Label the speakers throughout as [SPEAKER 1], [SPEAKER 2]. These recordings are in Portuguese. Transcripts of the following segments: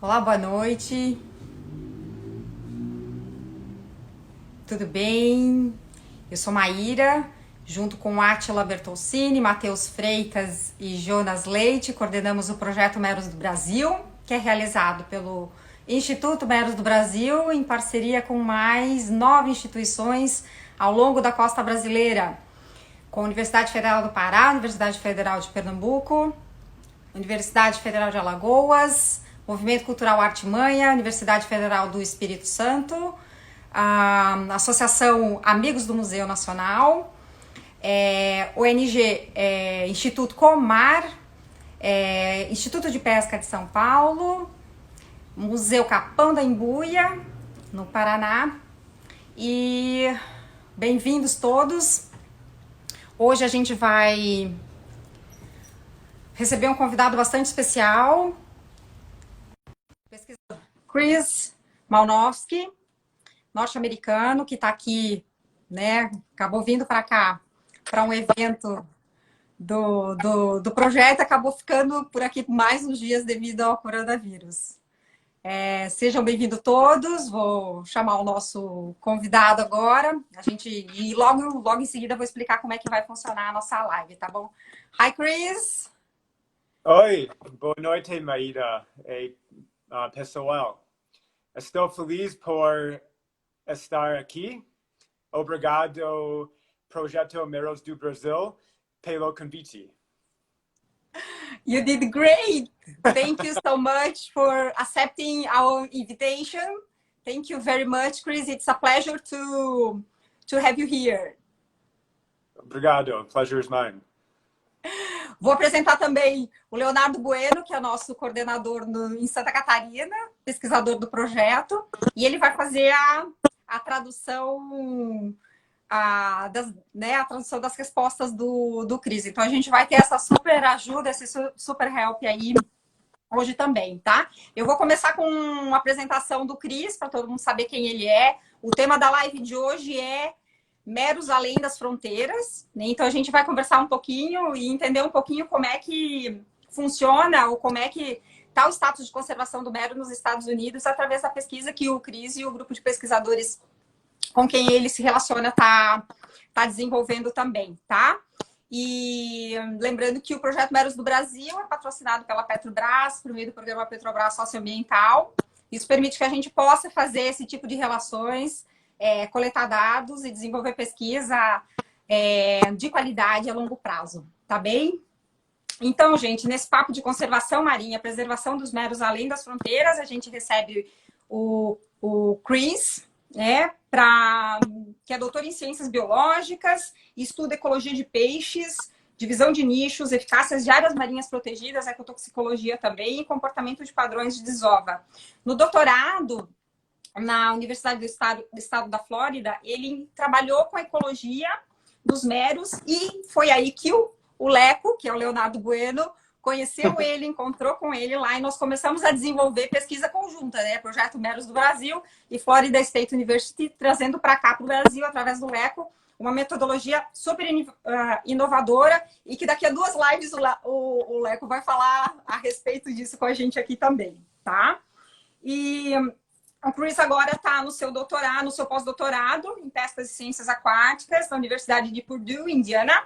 [SPEAKER 1] Olá, boa noite. Tudo bem? Eu sou Maíra, junto com Átila Bertolcini, Matheus Freitas e Jonas Leite, coordenamos o projeto Meros do Brasil, que é realizado pelo Instituto Meros do Brasil, em parceria com mais 9 instituições ao longo da costa brasileira, com a Universidade Federal do Pará, Universidade Federal de Pernambuco, Universidade Federal de Alagoas, Movimento Cultural Arte Manha, Universidade Federal do Espírito Santo, a Associação Amigos do Museu Nacional, ONG Instituto Comar, Instituto de Pesca de São Paulo, Museu Capão da Embuia, no Paraná. E bem-vindos todos. Hoje a gente vai receber um convidado bastante especial, pesquisador Chris Malnowski, norte-americano, que está aqui, né? Acabou vindo para cá, para um evento do projeto, acabou ficando por aqui mais uns dias devido ao coronavírus. Sejam bem-vindos todos, vou chamar o nosso convidado agora, e logo em seguida vou explicar como é que vai funcionar a nossa live, tá bom? Hi, Chris!
[SPEAKER 2] Oi, boa noite, Maíra e pessoal. Estou feliz por estar aqui. Obrigado, Projeto Meros do Brasil, pelo convite.
[SPEAKER 1] You did great! Thank you so much for accepting our invitation. Thank you very much, Chris. It's a pleasure to have you here.
[SPEAKER 2] Obrigado, pleasure is mine.
[SPEAKER 1] Vou apresentar também o Leonardo Bueno, que é nosso coordenador em Santa Catarina, pesquisador do projeto, e ele vai fazer a tradução, a tradução das respostas do Chris. Então, a gente vai ter essa super ajuda, esse super help aí hoje também, tá? Eu vou começar com uma apresentação do Chris, para todo mundo saber quem ele é. O tema da live de hoje é Meros Além das Fronteiras, né? Então a gente vai conversar um pouquinho e entender um pouquinho como é que funciona ou como é que está o status de conservação do mero nos Estados Unidos através da pesquisa que o Chris e o grupo de pesquisadores com quem ele se relaciona tá desenvolvendo também, tá? E lembrando que o projeto Meros do Brasil é patrocinado pela Petrobras, por meio do programa Petrobras Socioambiental. Isso permite que a gente possa fazer esse tipo de relações, coletar dados e desenvolver pesquisa de qualidade a longo prazo, tá bem? Então, gente, nesse papo de conservação marinha, preservação dos meros além das fronteiras, a gente recebe o Chris, né, que é doutor em ciências biológicas, estuda ecologia de peixes, divisão de nichos, eficácias de áreas marinhas protegidas, ecotoxicologia também e comportamento de padrões de desova. No doutorado, na Universidade do Estado da Flórida, ele trabalhou com a ecologia dos meros e foi aí que o Leco, que é o Leonardo Bueno, conheceu ele, encontrou com ele lá e nós começamos a desenvolver pesquisa conjunta, né? Projeto Meros do Brasil e Florida State University, trazendo para cá, para o Brasil, através do Leco, uma metodologia super inovadora e que daqui a 2 lives o Leco vai falar a respeito disso com a gente aqui também, tá? E o Chris agora está no seu doutorado, no seu pós-doutorado em pescas e ciências aquáticas na Universidade de Purdue, Indiana,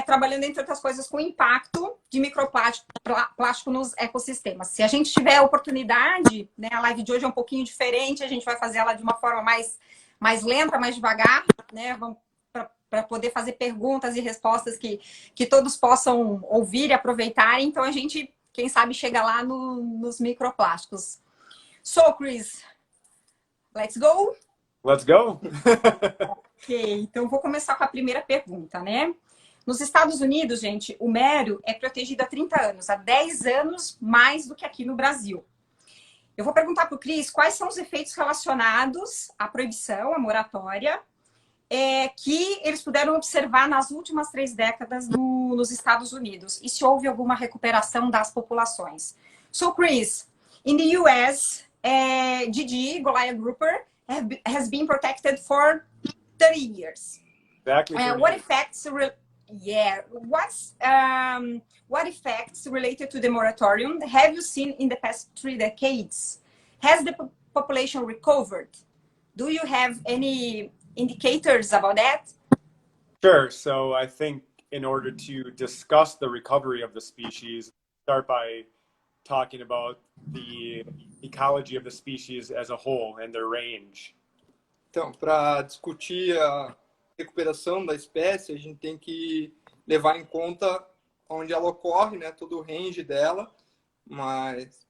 [SPEAKER 1] trabalhando, entre outras coisas, com o impacto de microplástico nos ecossistemas. Se a gente tiver a oportunidade, né, a live de hoje é um pouquinho diferente, a gente vai fazer ela de uma forma mais lenta, mais devagar, né, para poder fazer perguntas e respostas que todos possam ouvir e aproveitar. Então, a gente, quem sabe, chega lá nos microplásticos. So, Chris, let's go?
[SPEAKER 2] Let's go!
[SPEAKER 1] Ok, então vou começar com a primeira pergunta, né? Nos Estados Unidos, gente, o mero é protegido há 30 anos, há 10 anos mais do que aqui no Brasil. Eu vou perguntar para o Chris quais são os efeitos relacionados à proibição, à moratória, que eles puderam observar nas últimas 3 décadas nos Estados Unidos e se houve alguma recuperação das populações. So, Chris, in the US, GG, Goliath Grouper, has been protected for 30 years.
[SPEAKER 2] Exactly.
[SPEAKER 1] What effects Yeah. What effects related to the moratorium have you seen in the past 3 decades? Has the population recovered? Do you have any indicators about that?
[SPEAKER 2] Sure. So I think in order to discuss the recovery of the species, start by talking about the ecology of the species as a whole and their range.
[SPEAKER 3] Então, para discutir a recuperação da espécie, a gente tem que levar em conta onde ela ocorre, né, todo o range dela, mas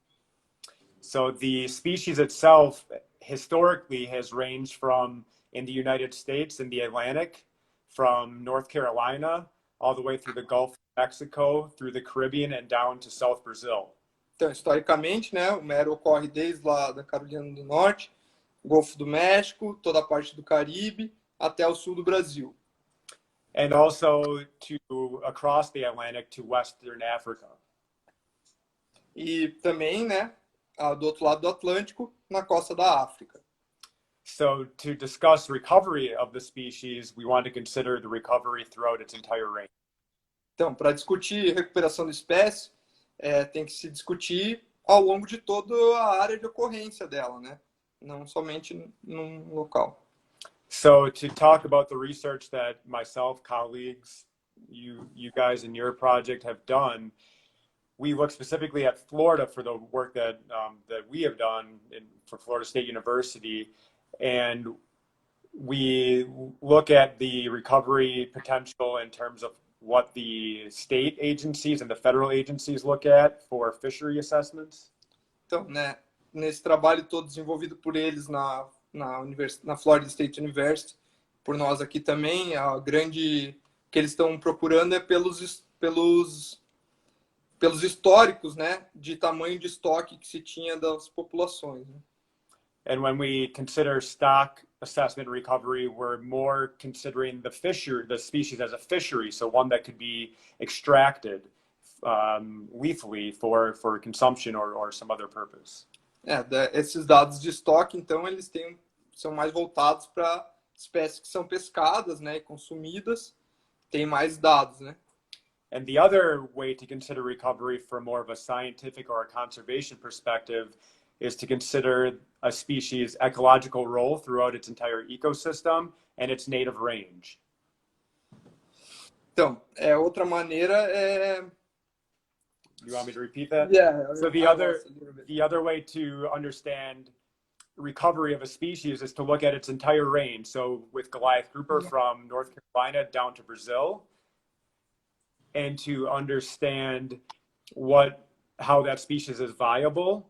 [SPEAKER 2] So the species itself historically has ranged from in the United States in the Atlantic, from North Carolina all the way through the Gulf of Mexico, through the Caribbean and down to South Brazil.
[SPEAKER 3] então, historicamente, né, o mero ocorre desde lá da Carolina do Norte, Golfo do México, toda a parte do Caribe, até o sul do Brasil.
[SPEAKER 2] And also to across the Atlantic to Western Africa.
[SPEAKER 3] E também, né, do outro lado do Atlântico, na costa da África.
[SPEAKER 2] So to discuss recovery of the species, we want to consider the recovery throughout its entire range.
[SPEAKER 3] Então, para discutir recuperação da espécie, tem que se discutir ao longo de toda a área de ocorrência dela, né? Não somente num local.
[SPEAKER 2] So to talk about the research that myself, colleagues, you guys in your project have done, we look specifically at Florida for the work that we have done for Florida State University, and we look at the recovery potential in terms of what the state agencies and the federal agencies look at for fishery assessments.
[SPEAKER 3] Então, né, nesse trabalho todo desenvolvido por eles na Florida State University, por nós aqui também, a grande que eles estão procurando é pelos históricos, né, de tamanho de estoque que se tinha das populações. Né?
[SPEAKER 2] And when we consider stock assessment recovery, we're more considering the species as a fishery, so one that could be extracted lethally for consumption or some other purpose.
[SPEAKER 3] Esses dados de estoque, então, eles são mais voltados para espécies que são pescadas, né, e consumidas, tem mais dados, né?
[SPEAKER 2] And the other way to consider recovery from more of a scientific or a conservation perspective is to consider a species' ecological role throughout its entire ecosystem and its native range.
[SPEAKER 3] Então, outra maneira é...
[SPEAKER 2] You want me to repeat that?
[SPEAKER 3] Yeah.
[SPEAKER 2] So the other way to understand recovery of a species is to look at its entire range. So with Goliath grouper from North Carolina down to Brazil, and to understand how that species is viable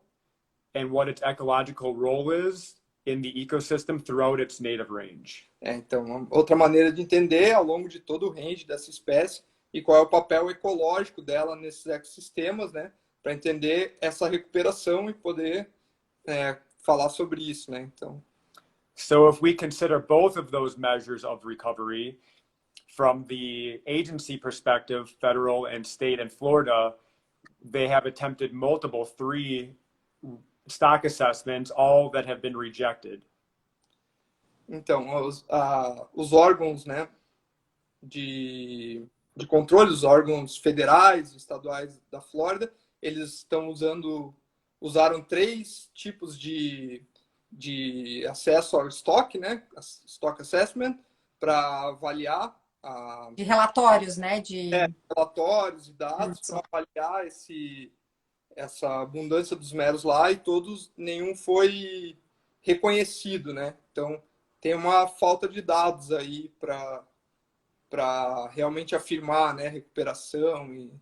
[SPEAKER 2] and what its ecological role is in the ecosystem throughout its native range.
[SPEAKER 3] Então, outra maneira de entender ao longo de todo o range dessa espécie e qual é o papel ecológico dela nesses ecossistemas, né? Para entender essa recuperação e poder falar sobre isso, né? Então.
[SPEAKER 2] So if we consider both of those measures of recovery from the agency perspective, federal and state and Florida, they have attempted multiple 3 stock assessments, all that have been rejected.
[SPEAKER 3] Então, os órgãos, né, de controle, os órgãos federais e estaduais da Flórida, eles usaram 3 tipos de acesso ao estoque, né, stock assessment, para avaliar
[SPEAKER 1] de relatórios, né,
[SPEAKER 3] relatórios e dados para avaliar essa abundância dos meros lá, e nenhum foi reconhecido, né? Então, tem uma falta de dados aí para realmente afirmar, né, recuperação e...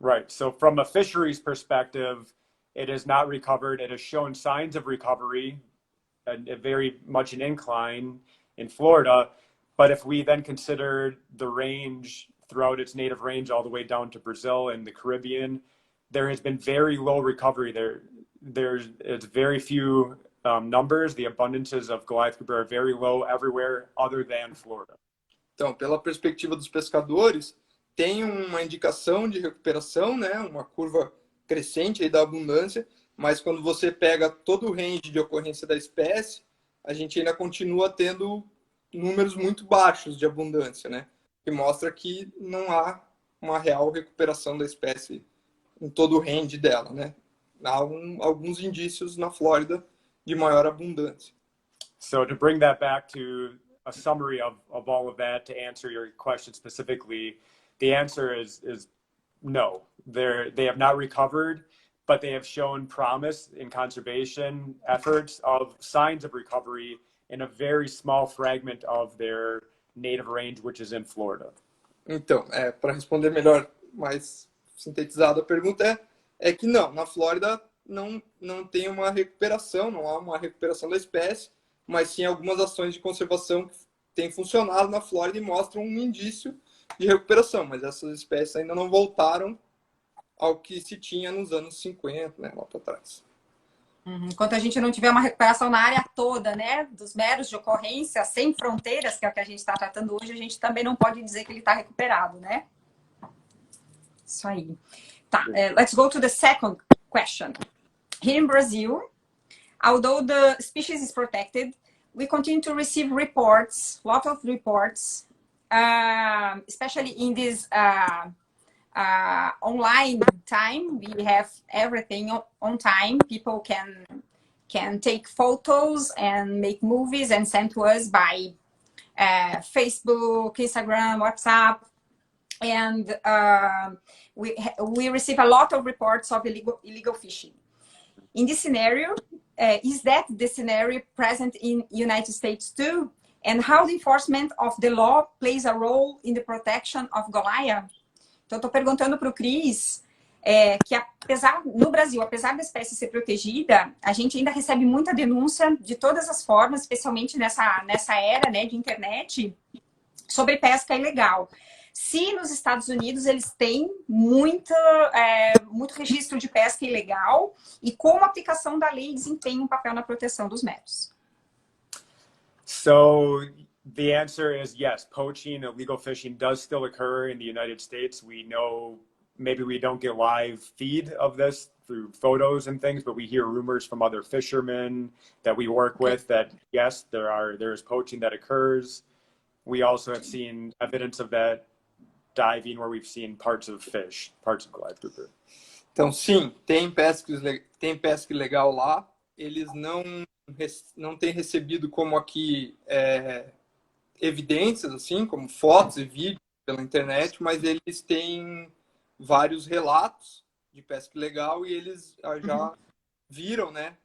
[SPEAKER 2] Right. So from a fisheries perspective, it is not recovered. It has shown signs of recovery, very much an incline in Florida. But if we then consider the range throughout its native range all the way down to Brazil and the Caribbean, there has been very low recovery there. It's very few numbers. The abundances of Goliath grouper are very low everywhere other than Florida.
[SPEAKER 3] Então, pela perspectiva dos pescadores, tem uma indicação de recuperação, né? Uma curva crescente aí da abundância, mas quando você pega todo o range de ocorrência da espécie, a gente ainda continua tendo números muito baixos de abundância, né? que mostra que não há uma real recuperação da espécie em todo o range dela, né? Há alguns indícios na Flórida de maior abundância.
[SPEAKER 2] So to bring that back to a summary of all of that, to answer your question specifically, the answer is no. They have not recovered, but they have shown promise in conservation efforts of signs of recovery in a very small fragment of their native range, which is in Florida.
[SPEAKER 3] Então, para responder melhor, mais sintetizado a pergunta é que não, na Flórida não tem uma recuperação, não há uma recuperação da espécie, mas sim algumas ações de conservação que têm funcionado na Flórida e mostram um indício de recuperação, mas essas espécies ainda não voltaram ao que se tinha nos anos 50, né, lá para trás.
[SPEAKER 1] Enquanto a gente não tiver uma recuperação na área toda, né, dos meros de ocorrência, sem fronteiras, que é o que a gente está tratando hoje, a gente também não pode dizer que ele está recuperado, né? Isso aí. Tá, let's go to the second question. Here in Brazil, although the species is protected, we continue to receive reports, lot of reports, especially in this online time. We have everything on time. People can take photos and make movies and send to us by Facebook, Instagram, WhatsApp, and we receive a lot of reports of illegal fishing. In this scenario, is that the scenario present in United States too? And how the enforcement of the law plays a role in the protection of Goliath? Então, eu estou perguntando para o Cris que no Brasil, apesar da espécie ser protegida, a gente ainda recebe muita denúncia de todas as formas, especialmente nessa era, né, de internet, sobre pesca ilegal. Se nos Estados Unidos eles têm muito registro de pesca ilegal e como a aplicação da lei desempenha um papel na proteção dos meros.
[SPEAKER 2] So the answer is yes, poaching, illegal fishing does still occur in the United States. We know maybe we don't get live feed of this through photos and things, but we hear rumors from other fishermen that we work with that yes, there is poaching that occurs. We also have seen evidence of that diving where we've seen parts of fish, parts of Goliath grouper.
[SPEAKER 3] Então, sim, tem pesca ilegal lá. Eles não têm recebido como aqui evidências, assim, como fotos e vídeos pela internet, mas eles têm vários relatos de pesca ilegal e eles já viram, né,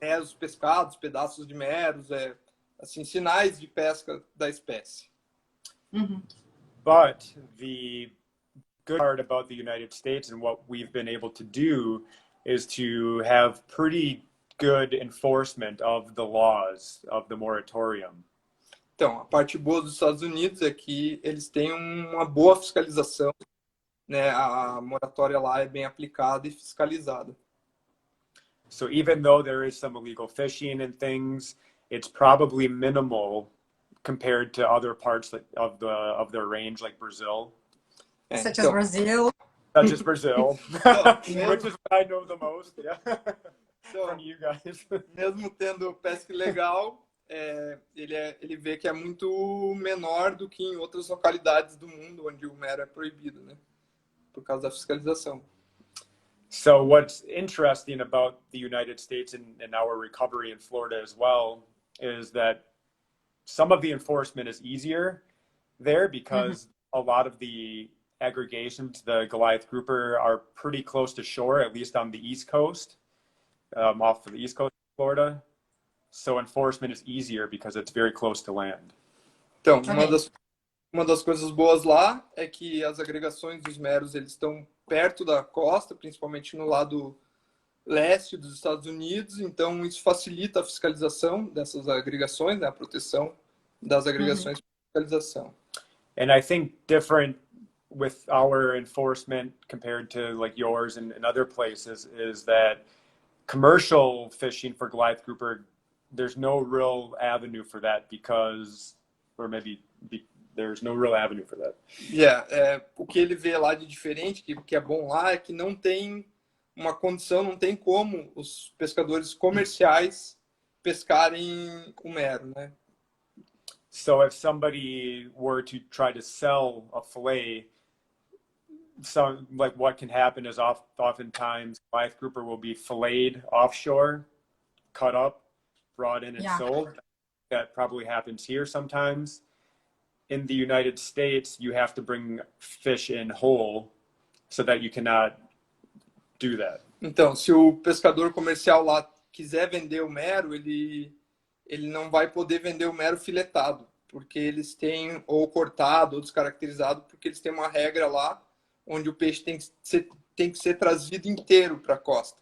[SPEAKER 3] meros pescados, pedaços de meros, assim, sinais de pesca da espécie.
[SPEAKER 2] But the good part about the United States and what we've been able to do is to have pretty good enforcement of the laws of the moratorium.
[SPEAKER 3] Então, a parte boa dos Estados Unidos é que eles têm uma boa fiscalização, né? A moratória lá é bem aplicada e fiscalizada.
[SPEAKER 2] So even though there is some illegal fishing and things, it's probably minimal compared to other parts of their range, like Brazil.
[SPEAKER 1] Such as Brazil.
[SPEAKER 2] Such as Brazil, which is what I know the most, yeah. From you guys.
[SPEAKER 3] Mesmo tendo pesca ilegal, ele vê que é muito menor do que em outras localidades do mundo onde o mero é proibido, né? Por causa da fiscalização.
[SPEAKER 2] So what's interesting about the United States and our recovery in Florida as well is that some of the enforcement is easier there because a lot of the aggregations, the Goliath grouper, are pretty close to shore, at least on the East Coast, off of the East Coast of Florida. So enforcement is easier because it's very close to land.
[SPEAKER 3] Então, uma das coisas boas lá é que as agregações dos meros eles estão perto da costa, principalmente no lado leste dos Estados Unidos, então isso facilita a fiscalização dessas agregações, né, a proteção das agregações para fiscalização.
[SPEAKER 2] And I think different with our enforcement compared to like yours and other places is that commercial fishing for Goliath grouper, there's no real avenue for that because, or maybe there's no real avenue for that.
[SPEAKER 3] O que ele vê lá de diferente, que é bom lá, é que não tem uma condição, não tem como os pescadores comerciais pescarem o mero, né?
[SPEAKER 2] So if somebody were to try to sell a fillet, so like what can happen is oftentimes Goliath grouper will be filleted offshore, cut up, brought in and
[SPEAKER 1] Yeah.
[SPEAKER 2] sold. That probably happens here sometimes. In the United States, you have to bring fish in whole so that you cannot do that.
[SPEAKER 3] Então, se o pescador comercial lá quiser vender o mero, ele não vai poder vender o mero filetado, porque eles têm ou cortado ou descaracterizado, porque eles têm uma regra lá onde o peixe tem que ser trazido inteiro para a costa.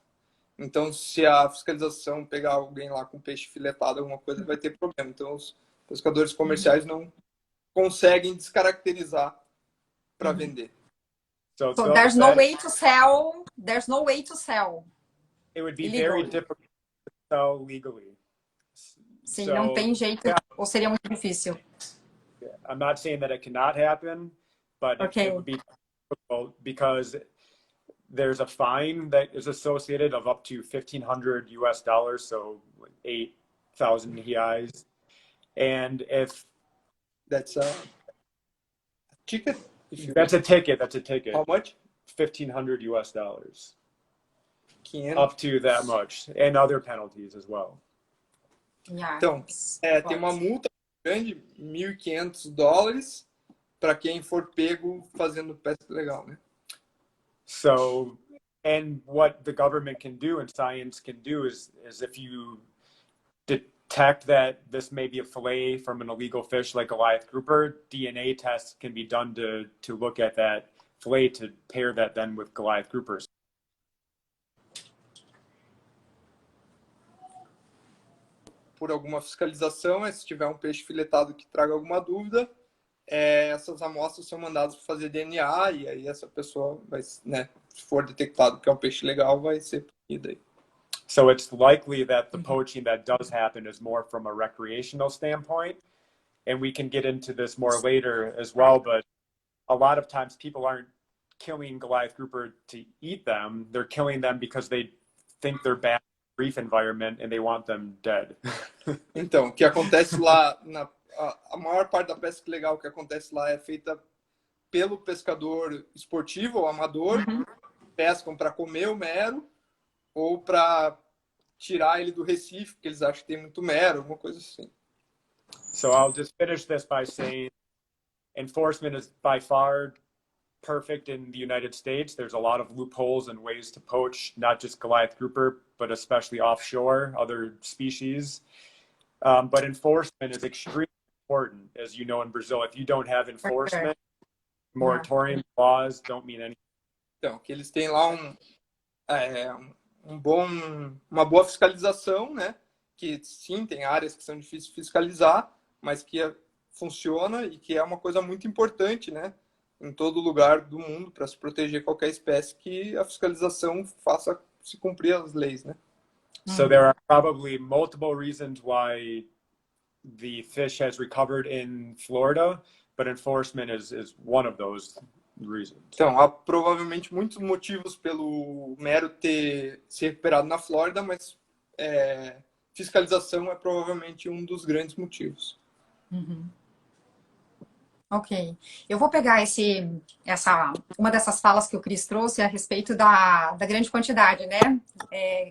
[SPEAKER 3] Então, se a fiscalização pegar alguém lá com peixe filetado, alguma coisa, vai ter problema. Então, os pescadores comerciais não conseguem descaracterizar para vender.
[SPEAKER 1] So there's no way to sell. There's no way to sell.
[SPEAKER 2] It would be
[SPEAKER 1] Illegally.
[SPEAKER 2] very difficult to sell legally.
[SPEAKER 1] Sim,
[SPEAKER 2] So,
[SPEAKER 1] não tem jeito,
[SPEAKER 2] yeah,
[SPEAKER 1] ou seria muito difícil.
[SPEAKER 2] I'm not saying that it cannot happen, but
[SPEAKER 1] Okay.
[SPEAKER 2] it would be difficult because there's a fine that is associated of up to $1,500 US, so 8,000 reais. And if
[SPEAKER 3] That's a ticket?
[SPEAKER 2] that's a ticket, that's a ticket.
[SPEAKER 3] How much?
[SPEAKER 2] $1,500 US.
[SPEAKER 3] 500.
[SPEAKER 2] Up to that much, and other penalties as well.
[SPEAKER 1] Yeah.
[SPEAKER 3] Então, tem uma multa grande, $1.500, para quem for pego fazendo pesca ilegal, né?
[SPEAKER 2] So, and what the government can do and science can do is if you detect that this may be a fillet from an illegal fish like Goliath grouper, DNA tests can be done to look at that fillet to pair that then with Goliath groupers.
[SPEAKER 3] Por alguma fiscalização, se tiver um peixe filetado que traga alguma dúvida, essas amostras são mandadas para fazer DNA e aí essa pessoa vai, né, se for detectado que é um peixe legal, vai ser punida aí.
[SPEAKER 2] So it's likely that the poaching that does happen is more from a recreational standpoint. And we can get into this more later as well, but a lot of times people aren't killing Goliath grouper to eat them. They're killing them because they think they're bad in the reef environment and they want them dead.
[SPEAKER 3] Então, o que acontece lá, a maior parte da pesca ilegal que acontece lá é feita pelo pescador esportivo ou amador, pescam para comer o mero ou para tirar ele do Recife, porque eles acham que tem muito mero, alguma coisa assim.
[SPEAKER 2] So I'll just finish this by saying enforcement is by far perfect in the United States. There's a lot of loopholes and ways to poach, not just Goliath grouper, but especially offshore, other species. But enforcement is extremely important, as you know, in Brazil. If you don't have enforcement, moratorium laws don't mean anything.
[SPEAKER 3] Então, que eles têm lá uma boa fiscalização, né? Que sim, tem áreas que são difíceis de fiscalizar, mas que funciona e que é uma coisa muito importante, né? Em todo lugar do mundo para se proteger qualquer espécie, que a fiscalização faça se cumprir as leis, né?
[SPEAKER 2] So there are probably multiple reasons why the fish has recovered in Florida, but enforcement is one of those reasons.
[SPEAKER 3] Então, há provavelmente muitos motivos pelo mero ter se recuperado na Flórida, mas fiscalização é provavelmente um dos grandes motivos.
[SPEAKER 1] Ok. Eu vou pegar uma dessas falas que o Cris trouxe a respeito da grande quantidade, né?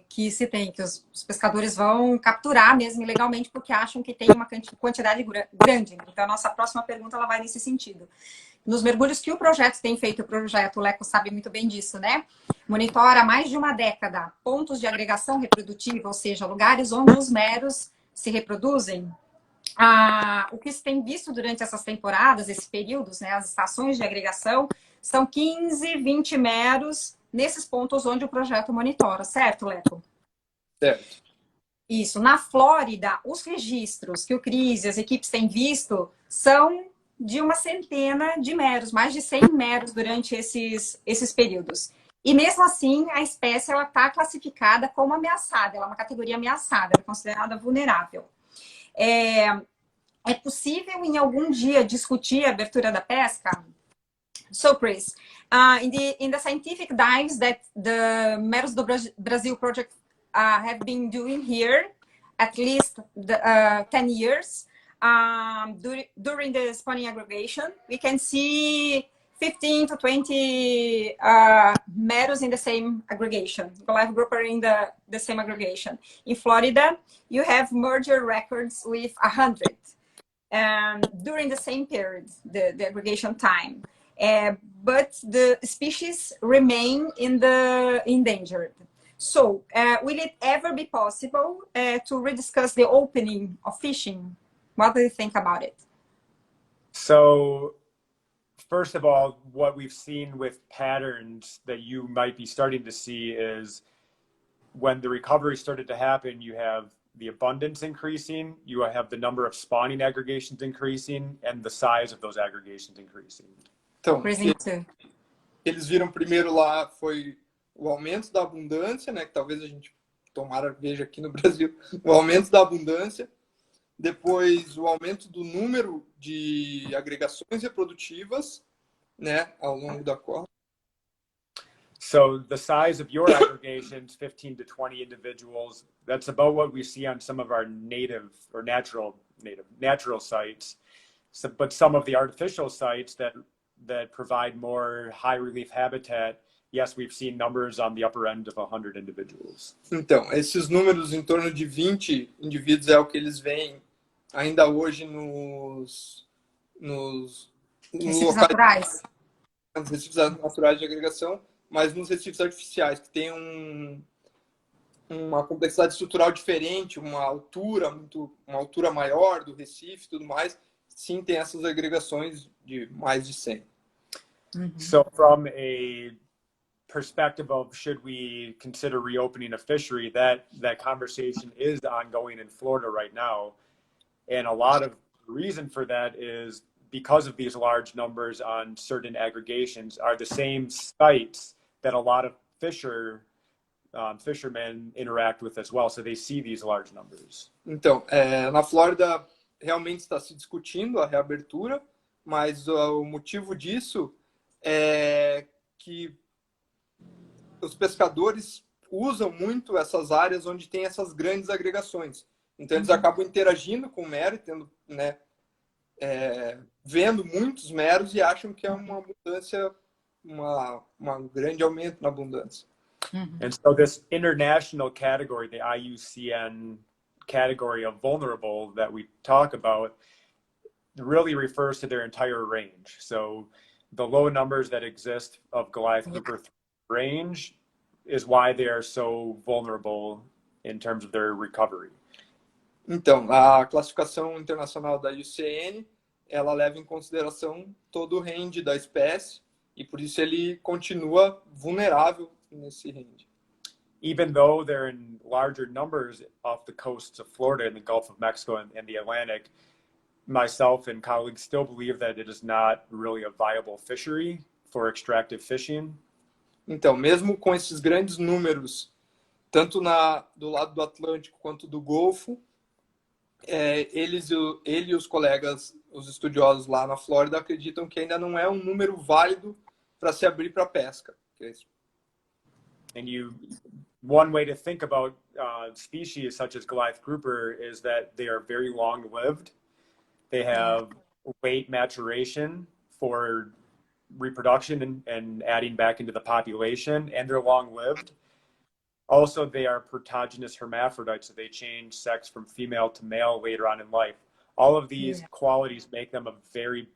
[SPEAKER 1] Que se tem, que os pescadores vão capturar mesmo ilegalmente porque acham que tem uma quantidade grande. Então, a nossa próxima pergunta ela vai nesse sentido. Nos mergulhos que o projeto tem feito, o Leco sabe muito bem disso, né? Monitora há mais de uma década pontos de agregação reprodutiva, ou seja, lugares onde os meros se reproduzem. O que se tem visto durante essas temporadas, esses períodos, né, as estações de agregação, são 15, 20 meros nesses pontos onde o projeto monitora, certo, Leco?
[SPEAKER 3] Certo.
[SPEAKER 1] Isso. Na Flórida, os registros que o Cris e as equipes têm visto são de uma centena de meros, mais de 100 meros durante esses períodos. E mesmo assim, a espécie está classificada como ameaçada, ela é uma categoria ameaçada, ela é considerada vulnerável. É possível em algum dia discutir a abertura da pesca? So, Chris, in the scientific dives that the Meros do Brasil project have been doing here, at least 10 years, during the spawning aggregation, we can see 15 to 20 meadows in the same aggregation, Goliath grouper in the same aggregation. In Florida, you have merger records with 100 during the same period, the aggregation time. But the species remain in the endangered. So will it ever be possible to rediscuss the opening of fishing? What do you think about it?
[SPEAKER 2] So first of all, what we've seen with patterns that you might be starting to see is when the recovery started to happen, you have the abundance increasing, you have the number of spawning aggregations increasing, and the size of those aggregations increasing.
[SPEAKER 3] Então, eles viram primeiro lá foi o aumento da abundância, né? Que talvez a gente tomara veja aqui no Brasil, o aumento da abundância. Depois, o aumento do número de agregações reprodutivas, né, ao longo da corda.
[SPEAKER 2] So the size of your aggregations, 15 to 20 individuals, that's about what we see on some of our native or natural sites. So, but some of the artificial sites that provide more high relief habitat, yes, we've seen numbers on the upper end of 100 individuals.
[SPEAKER 3] Então, esses números em torno de 20 indivíduos é o que eles veem ainda hoje nos
[SPEAKER 1] recifes naturais.
[SPEAKER 3] Nos recifes naturais de agregação, mas nos recifes artificiais, que tem uma complexidade estrutural diferente, uma altura maior do recife e tudo mais, sim, tem essas agregações de mais de 100.
[SPEAKER 2] So from a perspective of should we consider reopening a fishery, that conversation is ongoing in Florida right now. And a lot of reason for that is because of these large numbers on certain aggregations are the same sites that a lot of fishermen interact with as well. So they see these large numbers.
[SPEAKER 3] Então, na Flórida realmente está se discutindo a reabertura, mas o motivo disso é que os pescadores usam muito essas áreas onde tem essas grandes agregações. Então, eles acabam interagindo com o mero, tendo, né, vendo muitos meros e acham que é uma abundância, um grande aumento na abundância.
[SPEAKER 2] And so this international category, the IUCN category of vulnerable that we talk about, really refers to their entire range. So the low numbers that exist of Goliath grouper range is why they are so vulnerable in terms of their recovery.
[SPEAKER 3] Então, a classificação internacional da IUCN, ela leva em consideração todo o range da espécie e por isso ele continua vulnerável nesse range.
[SPEAKER 2] Even though they're in larger numbers off the coasts of Florida and the Gulf of Mexico and the Atlantic, myself and colleagues still believe that it is not really a viable fishery for extractive fishing.
[SPEAKER 3] Então, mesmo com esses grandes números, tanto do lado do Atlântico quanto do Golfo, ele e os colegas, os estudiosos lá na Flórida, acreditam que ainda não é um número válido para se abrir para pesca.
[SPEAKER 2] And one way to think about species such as Goliath grouper is that they are very long-lived. They have weight maturation for reproduction and adding back into the population, and they're long-lived. Also, they are protogynous hermaphrodites, so they change sex from female to male later on in life. All of these qualities make them a very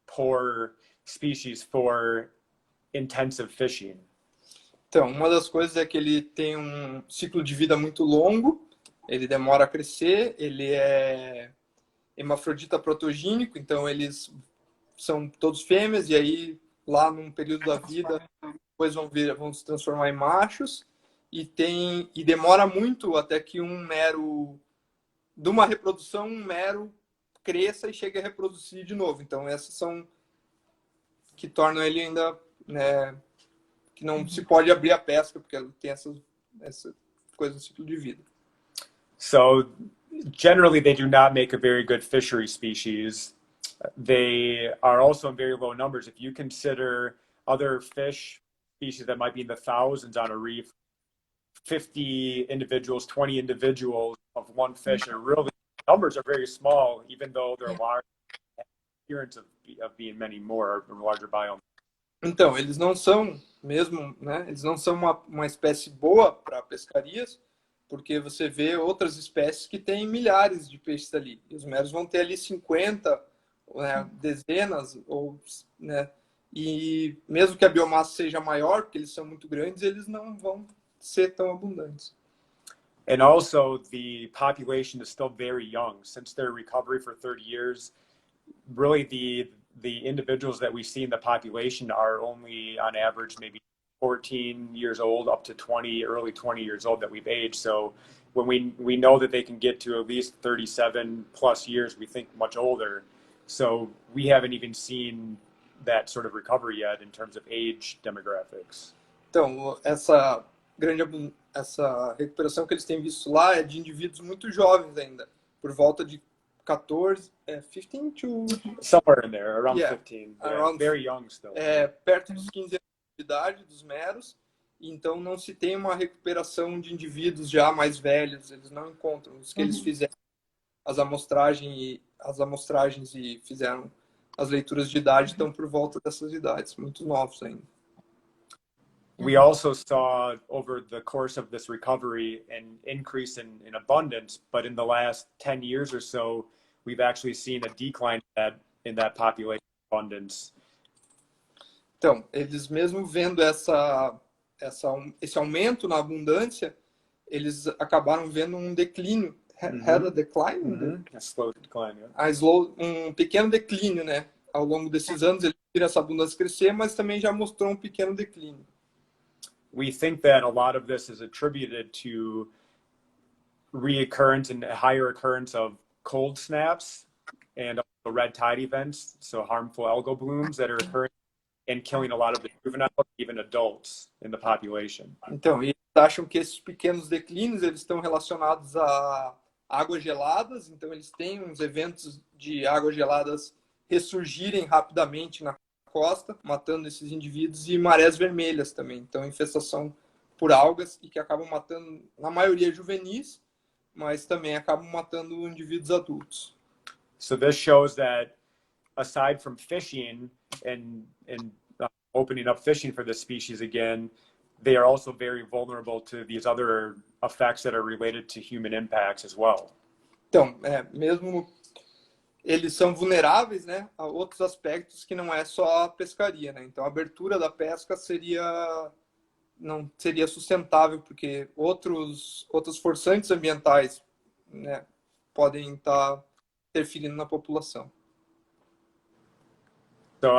[SPEAKER 2] poor species for intensive fishing.
[SPEAKER 3] Então, uma das coisas é que ele tem um ciclo de vida muito longo, ele demora a crescer, ele é hermafrodita protogênico, então eles são todos fêmeas, e aí lá num período da vida depois vão se transformar em machos, e demora muito até que de uma reprodução, um mero cresça e chegue a reproduzir de novo. Então essas são que tornam ele ainda, né, que não se pode abrir a pesca, porque ele tem essa coisa no ciclo de vida.
[SPEAKER 2] So generally they do not make a very good fishery species. They are also in very low numbers. If you consider other fish species that might be in the thousands on a reef, 50 individuals, 20 individuals of one fish are really numbers are very small, even though they're large. Appearance of being many more or larger biomes.
[SPEAKER 3] Então, eles não são mesmo, né? Eles não são uma espécie boa para pescarias, porque você vê outras espécies que têm milhares de peixes ali. E os meros vão ter ali 50, né, dezenas, ou, né? E mesmo que a biomassa seja maior, porque eles são muito grandes, eles não vão ser tão abundantes.
[SPEAKER 2] And also, the population is still very young. Since their recovery for 30 years, really the individuals that we see in the population are only on average maybe 14 years old up to 20, early 20 years old that we've aged. So when we know that they can get to at least 37 plus years, we think much older. So we haven't even seen that sort of recovery yet in terms of age demographics.
[SPEAKER 3] Então, essa recuperação que eles têm visto lá é de indivíduos muito jovens ainda, por volta de 14, 15 to...
[SPEAKER 2] Somewhere in there, around
[SPEAKER 3] Yeah,
[SPEAKER 2] 15.
[SPEAKER 3] around,
[SPEAKER 2] very young still.
[SPEAKER 3] Perto dos 15 anos de idade, dos meros. Então, não se tem uma recuperação de indivíduos já mais velhos. Eles não encontram. Os que eles fizeram as amostragens e fizeram as leituras de idade estão por volta dessas idades, muito novos ainda.
[SPEAKER 2] We also saw over the course of this recovery an increase in abundance, but in the last 10 years or so, we've actually seen a decline in that population abundance.
[SPEAKER 3] Então, eles mesmo vendo esse aumento na abundância, eles acabaram vendo um declínio. Had a decline?
[SPEAKER 2] A slow decline, yeah.
[SPEAKER 3] Um pequeno declínio, né? Ao longo desses anos, eles viram essa abundância crescer, mas também já mostrou um pequeno declínio.
[SPEAKER 2] We think that a lot of this is attributed to reoccurrence and higher occurrence of cold snaps and also red tide events, so harmful algal blooms that are occurring and killing a lot of the juveniles, even adults in the population.
[SPEAKER 3] Então, eles acham que esses pequenos declínios eles estão relacionados a águas geladas, então eles têm uns eventos de águas geladas ressurgirem rapidamente na costa, matando esses indivíduos, e marés vermelhas também. Então, infestação por algas e que acabam matando, na maioria, juvenis, mas também acabam matando indivíduos adultos.
[SPEAKER 2] So this shows that aside from fishing and opening up fishing for this species again, they are also very vulnerable to these other effects that are related to human impacts as well.
[SPEAKER 3] Então, mesmo eles são vulneráveis, né, a outros aspectos que não é só a pescaria, né? Então, a abertura da pesca não seria sustentável, porque outros forçantes ambientais, né, podem estar interferindo na população.
[SPEAKER 2] So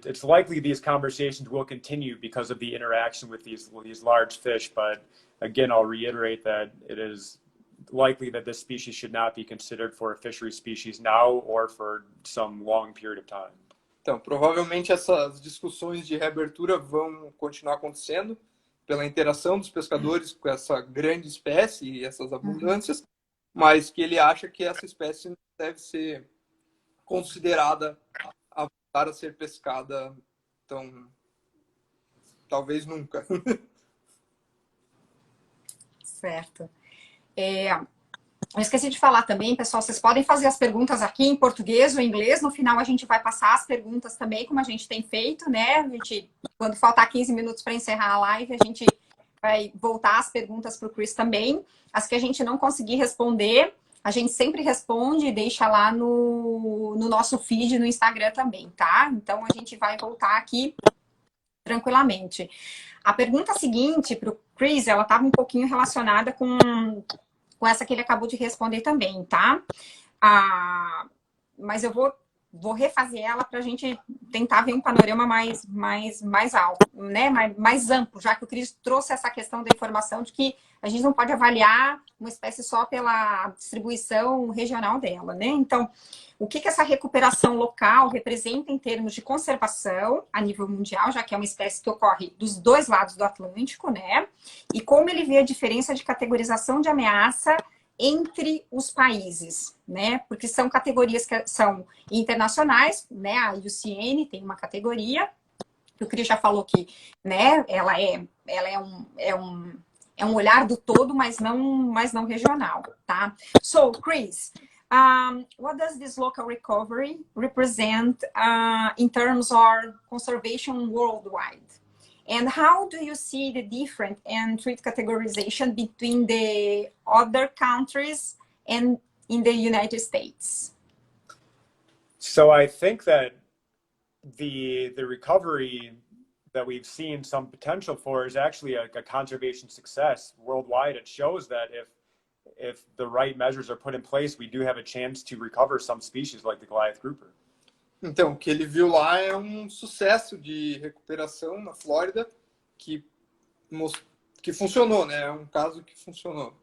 [SPEAKER 2] it's likely these conversations will continue because of the interaction with these large fish, but again, I'll reiterate that it is likely that this species should not be considered for a fishery species now or for some long period of time.
[SPEAKER 3] Então, provavelmente essas discussões de reabertura vão continuar acontecendo pela interação dos pescadores com essa grande espécie e essas abundâncias, mas que ele acha que essa espécie não deve ser considerada a voltar a ser pescada, então talvez nunca.
[SPEAKER 1] Certo. Eu esqueci de falar também, pessoal, vocês podem fazer as perguntas aqui em português ou em inglês. No final a gente vai passar as perguntas também, como a gente tem feito, né? Quando faltar 15 minutos para encerrar a live, a gente vai voltar as perguntas para o Chris também. As que a gente não conseguir responder, a gente sempre responde e deixa lá no nosso feed no Instagram também, tá? Então a gente vai voltar aqui tranquilamente. A pergunta seguinte para o Chris, ela estava um pouquinho relacionada com essa que ele acabou de responder também, tá? Mas eu vou refazer ela para a gente tentar ver um panorama mais alto, né? Mais amplo, já que o Chris trouxe essa questão da informação de que a gente não pode avaliar uma espécie só pela distribuição regional dela, né? Então, o que essa recuperação local representa em termos de conservação a nível mundial, já que é uma espécie que ocorre dos dois lados do Atlântico, né? E como ele vê a diferença de categorização de ameaça entre os países, né? Porque são categorias que são internacionais, né? A IUCN tem uma categoria, que o Cris já falou que, né? Ela é É um olhar do todo, mas não regional, tá? So, Chris, what does this local recovery represent in terms of conservation worldwide? And how do you see the different and treat categorization between the other countries and in the United States?
[SPEAKER 2] So I think that the recovery that we've seen some potential for is actually a conservation success worldwide. It shows that if the right measures are put in place, we do have a chance to recover some species like the Goliath grouper.
[SPEAKER 3] Então, o que ele viu lá é sucesso de recuperação na Flórida que funcionou, né? É caso que funcionou.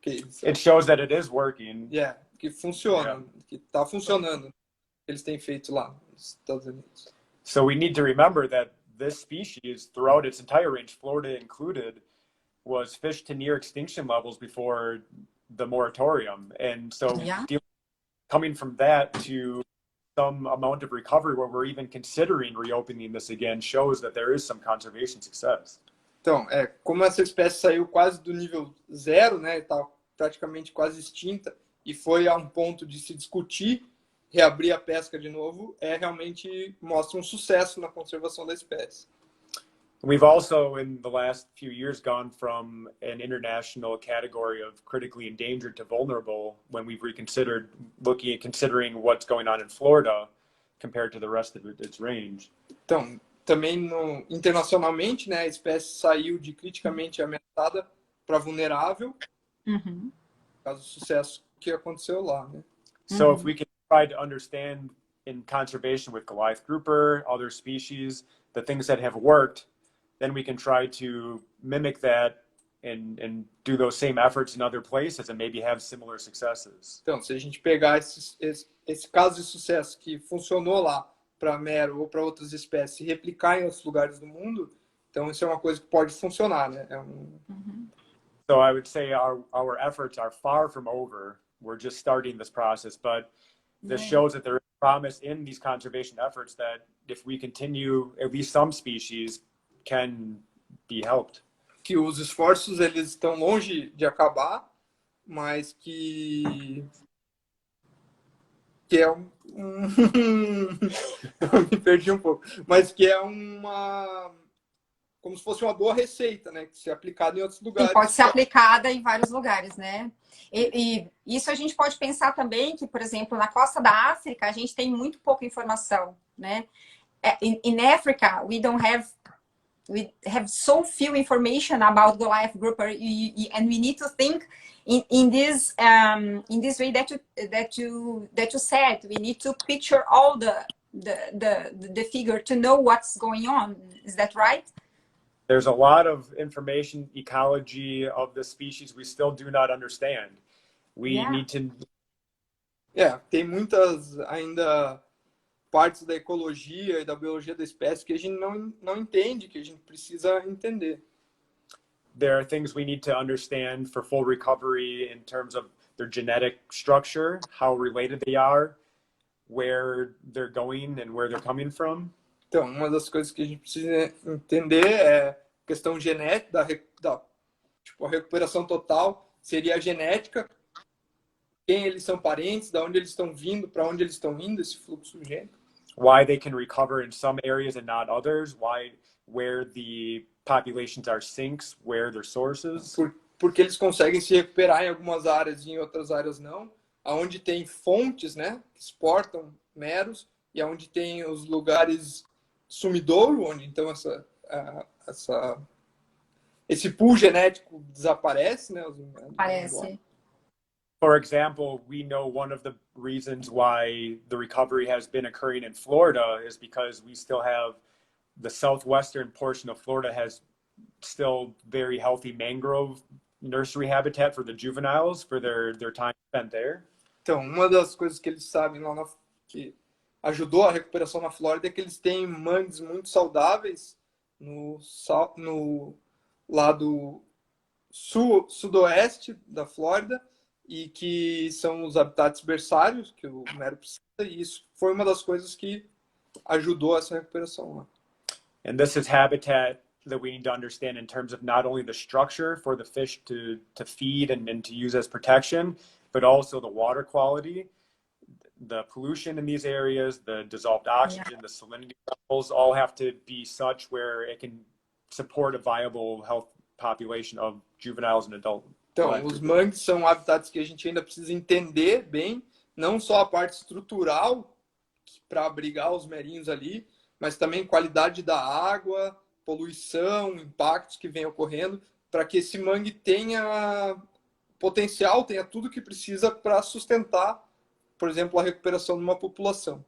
[SPEAKER 2] It shows that it is working.
[SPEAKER 3] Yeah, que funciona, que está funcionando. Que eles têm feito lá nos Estados Unidos.
[SPEAKER 2] So we need to remember that this species, throughout its entire range, Florida included, was fished to near extinction levels before the moratorium. And so coming from that to some amount of recovery where we're even considering reopening this again shows that there is some conservation success.
[SPEAKER 3] Então, como essa espécie saiu quase do nível zero, né, está praticamente quase extinta, e foi a ponto de se discutir reabrir a pesca de novo, realmente mostra sucesso na conservação da espécie.
[SPEAKER 2] We've also, in the last few years, gone from an international category of critically endangered to vulnerable when we've reconsidered considering what's going on in Florida compared to the rest of its range.
[SPEAKER 3] Então, também internacionalmente, né, a espécie saiu de criticamente ameaçada para vulnerável, por causa do sucesso que aconteceu lá, né?
[SPEAKER 2] So if we can try to understand in conservation with Goliath grouper, other species, the things that have worked, then we can try to mimic that and do those same efforts in other places and maybe have similar successes.
[SPEAKER 3] Então, se a gente pegar esse caso de sucesso que funcionou lá para mero ou para outras espécies e replicar em outros lugares do mundo, então isso é uma coisa que pode funcionar, né?
[SPEAKER 2] So I would say our efforts are far from over. We're just starting this process, but this shows that there is promise in these conservation efforts that if we continue, at least some species can be helped.
[SPEAKER 3] Que os esforços eles estão longe de acabar, mas que é me perdi um pouco, mas que é como se fosse uma boa receita, né, que se aplicada em outros lugares.
[SPEAKER 1] Sim, pode ser aplicada em vários lugares, né? E isso a gente pode pensar também que, por exemplo, na costa da África, a gente tem muito pouca informação, né? In Africa, we have so few information about Goliath grouper, and we need to think in this way that you said. We need to picture all the figure to know what's going on. Is that right?
[SPEAKER 2] There's a lot of information, ecology of the species we still do not understand. We need to...
[SPEAKER 3] tem muitas ainda partes da ecologia e da biologia da espécie que a gente não entende, que a gente precisa entender.
[SPEAKER 2] There are things we need to understand for full recovery in terms of their genetic structure, how related they are, where they're going and where they're coming from.
[SPEAKER 3] Então, uma das coisas que a gente precisa entender é a questão genética, tipo, a recuperação total seria a genética, quem eles são parentes, de onde eles estão vindo, para onde eles estão indo, esse fluxo gênico.
[SPEAKER 2] Why they can recover in some areas and not others, where the populations are sinks, where their sources.
[SPEAKER 3] Porque eles conseguem se recuperar em algumas áreas e em outras áreas não. Aonde tem fontes, né, que exportam meros, e aonde tem os lugares sumidouro, onde então esse pool genético desaparece, né?
[SPEAKER 1] Parece.
[SPEAKER 2] For example, we know one of the reasons why the recovery has been occurring in Florida is because we still have the southwestern portion of Florida has still very healthy mangrove nursery habitat for the juveniles for their time spent there.
[SPEAKER 3] Então, uma das coisas que eles sabem lá que ajudou a recuperação na Flórida é que eles têm mangues muito saudáveis no lado sudoeste da Flórida e que são os habitats berçários que o mero precisa, e isso foi uma das coisas que ajudou essa recuperação lá.
[SPEAKER 2] And this is habitat that we need to understand in terms of not only the structure for the fish to feed and to use as protection, but also the water quality, the pollution in these areas, the dissolved oxygen, the salinity levels all have to be such where it can support a viable health population of juveniles and adult.
[SPEAKER 3] Então, os mangues são habitats que a gente ainda precisa entender bem, não só a parte estrutural para abrigar os merinhos ali, mas também qualidade da água, poluição, impactos que vem ocorrendo, para que esse mangue tenha potencial, tenha tudo que precisa para sustentar, por exemplo, a recuperação de uma população.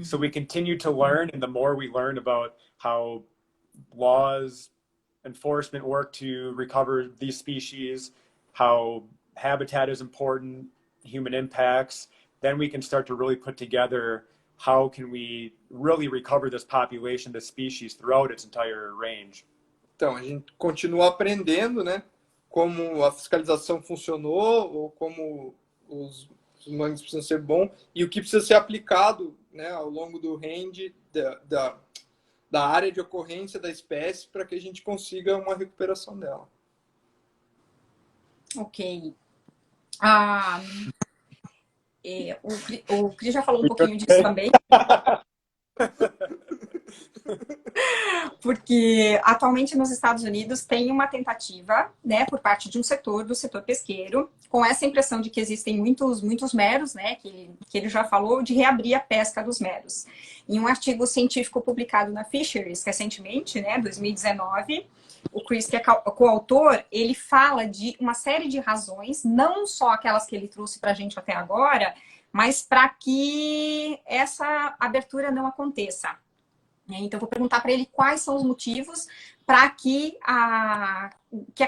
[SPEAKER 2] So we continue to learn, and the more we learn about how laws, enforcement work to recover these species, how habitat is important, human impacts, then we can start to really put together how can we really recover this population, this species throughout its entire range.
[SPEAKER 3] Então, a gente continua aprendendo, né, como a fiscalização funcionou, ou como os mangues precisam ser bons, e o que precisa ser aplicado, né, ao longo do range da área de ocorrência da espécie para que a gente consiga uma recuperação dela.
[SPEAKER 1] Ok. O Cris já falou um pouquinho disso também. Porque atualmente nos Estados Unidos tem uma tentativa, né, por parte de um setor, do setor pesqueiro, com essa impressão de que existem muitos meros, né, que ele já falou, de reabrir a pesca dos meros. Em um artigo científico publicado na Fisheries recentemente, né, 2019, o Chris, que é coautor, ele fala de uma série de razões, não só aquelas que ele trouxe para a gente até agora, mas para que essa abertura não aconteça. Então, vou perguntar para ele quais são os motivos para que a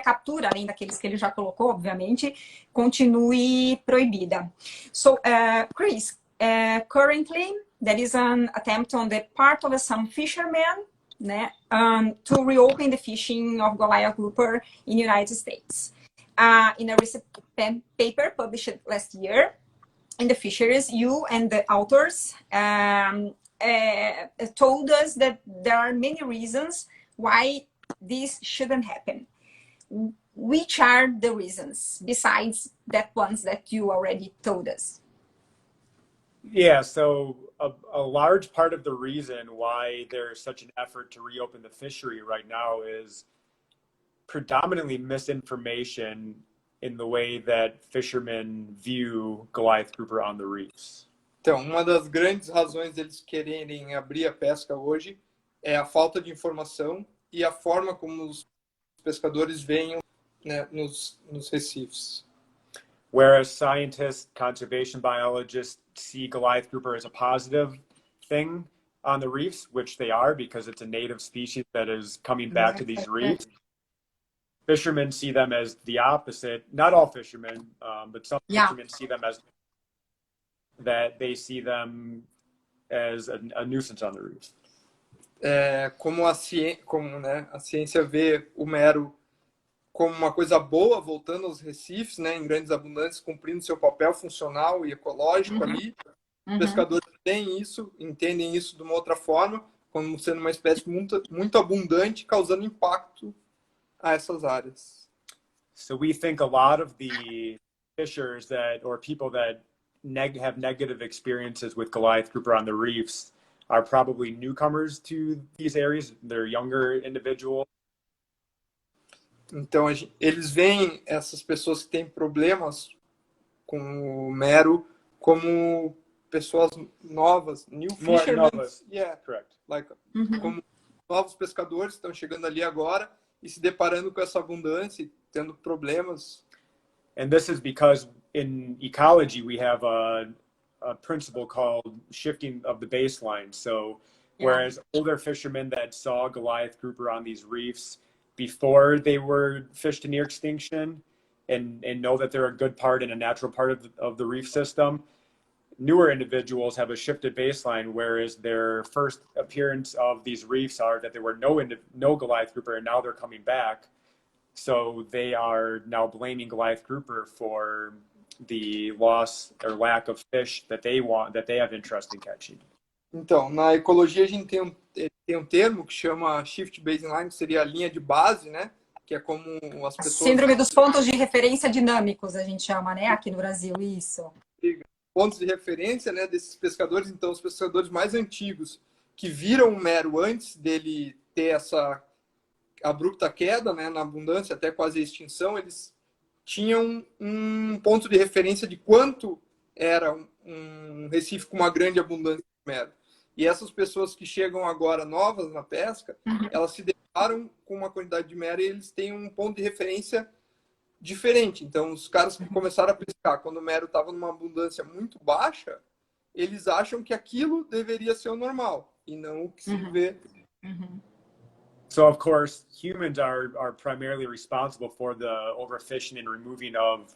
[SPEAKER 1] captura, além daqueles que ele já colocou, obviamente, continue proibida. So, Chris, currently there is an attempt on the part of some fishermen, né, to reopen the fishing of Goliath grouper in the United States. In a recent paper published last year in the Fisheries, you and the authors told us that there are many reasons why this shouldn't happen. Which are the reasons besides that ones that you already told us?
[SPEAKER 2] Yeah, so a large part of the reason why there's such an effort to reopen the fishery right now is predominantly misinformation in the way that fishermen view Goliath grouper on the reefs.
[SPEAKER 3] Então, uma das grandes razões deles quererem abrir a pesca hoje é a falta de informação e a forma como os pescadores veem, né, nos recifes.
[SPEAKER 2] Whereas scientists, conservation biologists see Goliath grouper as a positive thing on the reefs, which they are because it's a native species that is coming back to these reefs. Fishermen see them as the opposite. Not all fishermen, but some fishermen see them as that they see them as a nuisance on the reefs.
[SPEAKER 3] Como a ciência vê o mero como uma coisa boa, voltando aos recifes, né, em grandes abundâncias, cumprindo seu papel funcional e ecológico ali. Os pescadores veem isso, entendem isso de uma outra forma, como sendo uma espécie muito abundante, causando impacto a essas áreas.
[SPEAKER 2] So we think a lot of the fishers or people that have negative experiences with Goliath grouper on the reefs are probably newcomers to these areas. They're younger individuals.
[SPEAKER 3] Então, eles veem essas pessoas que têm problemas com o mero como pessoas novas, new fishermen. Yeah,
[SPEAKER 2] correct.
[SPEAKER 3] Like, como novos pescadores que estão chegando ali agora e se deparando com essa abundância e tendo problemas.
[SPEAKER 2] And this is because in ecology, we have a principle called shifting of the baseline. So whereas older fishermen that saw Goliath grouper on these reefs before they were fished to near extinction and know that they're a good part and a natural part of the reef system, newer individuals have a shifted baseline, whereas their first appearance of these reefs are that there were no Goliath grouper, and now they're coming back. So they are now blaming Goliath grouper for the loss or lack of fish that they have interest in catching.
[SPEAKER 3] Então, na ecologia a gente tem um termo que chama shift baseline, que seria a linha de base, né? Que é como as pessoas...
[SPEAKER 1] Síndrome dos pontos de referência dinâmicos, a gente chama, né? Aqui no Brasil, isso.
[SPEAKER 3] Pontos de referência, né, desses pescadores. Então, os pescadores mais antigos que viram o mero antes dele ter essa abrupta queda, né, na abundância, até quase a extinção, eles tinham um ponto de referência de quanto era um recife com uma grande abundância de mero. E essas pessoas que chegam agora novas na pesca, elas se deparam com uma quantidade de mero e eles têm um ponto de referência diferente. Então, os caras que começaram a pescar quando o mero estava numa abundância muito baixa, eles acham que aquilo deveria ser o normal e não o que se vê.
[SPEAKER 2] So, of course, humans are primarily responsible for the overfishing and removing of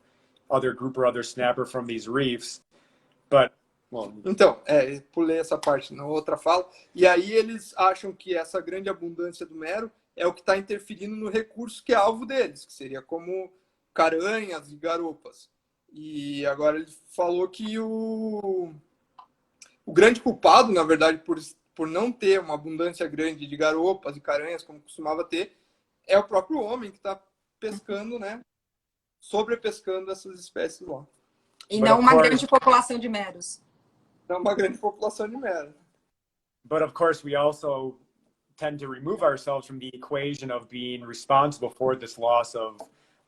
[SPEAKER 2] other grouper, other snapper from these reefs. But, well...
[SPEAKER 3] Então, pulei essa parte na outra fala. E aí eles acham que essa grande abundância do mero é o que está interferindo no recurso que é alvo deles, que seria como caranhas e garopas. E agora ele falou que o grande culpado, na verdade, por não ter uma abundância grande de garopas e caranhas, como costumava ter, é o próprio homem que está pescando, né? Sobrepescando essas espécies lá.
[SPEAKER 1] E não uma grande população de meros.
[SPEAKER 3] Não uma grande população de mero.
[SPEAKER 2] But of course, we also tend to remove ourselves from the equation of being responsible for this loss of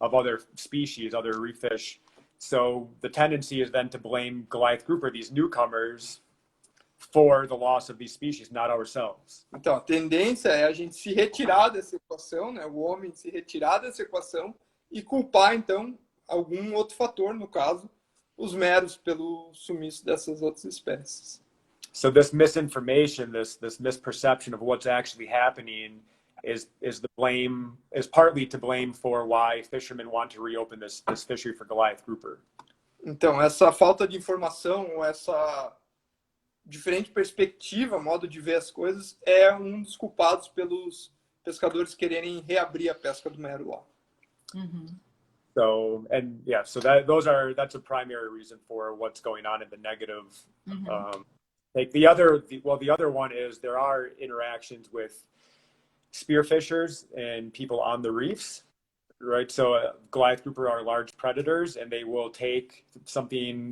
[SPEAKER 2] other species, other reef fish. So the tendency is then to blame Goliath grouper, these newcomers, for the loss of these species, not ourselves.
[SPEAKER 3] Então, a tendência é a gente se retirar dessa equação, né? O homem se retirar dessa equação e culpar, então, algum outro fator, no caso, os meros, pelo sumiço dessas outras espécies.
[SPEAKER 2] So this misinformation, this misperception of what's actually happening is partly to blame for why fishermen want to reopen this fishery for Goliath grouper.
[SPEAKER 3] Então, essa falta de informação, ou essa diferente perspectiva, modo de ver as coisas, é um dos culpados pelos pescadores quererem reabrir a pesca do mero lá.
[SPEAKER 2] So, and yeah, so that's a primary reason for what's going on in the negative. Like the other one is there are interactions with spearfishers and people on the reefs, right? So Goliath grouper are large predators, and they will take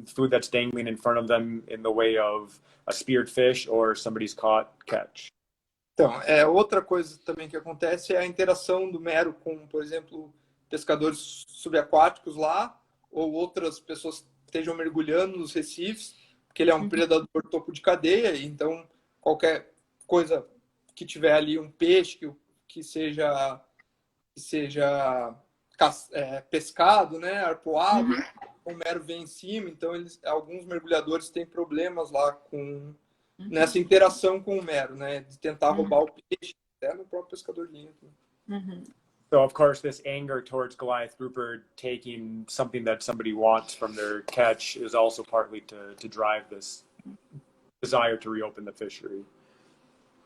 [SPEAKER 2] food that's dangling in front of them in the way of a speared fish or somebody's caught catch.
[SPEAKER 3] Então, outra coisa também que acontece é a interação do mero com, por exemplo, pescadores subaquáticos lá, ou outras pessoas que estejam mergulhando nos recifes, porque ele é um predador topo de cadeia, então qualquer coisa que tiver ali, um peixe que seja pescado, né, arpoado, o mero vem em cima, então alguns mergulhadores têm problemas lá nessa interação com o mero, né, de tentar roubar o peixe, até no próprio pescador de linha.
[SPEAKER 2] So, of course, this anger towards Goliath grouper taking something that somebody wants from their catch is also partly to drive this desire to reopen the fishery.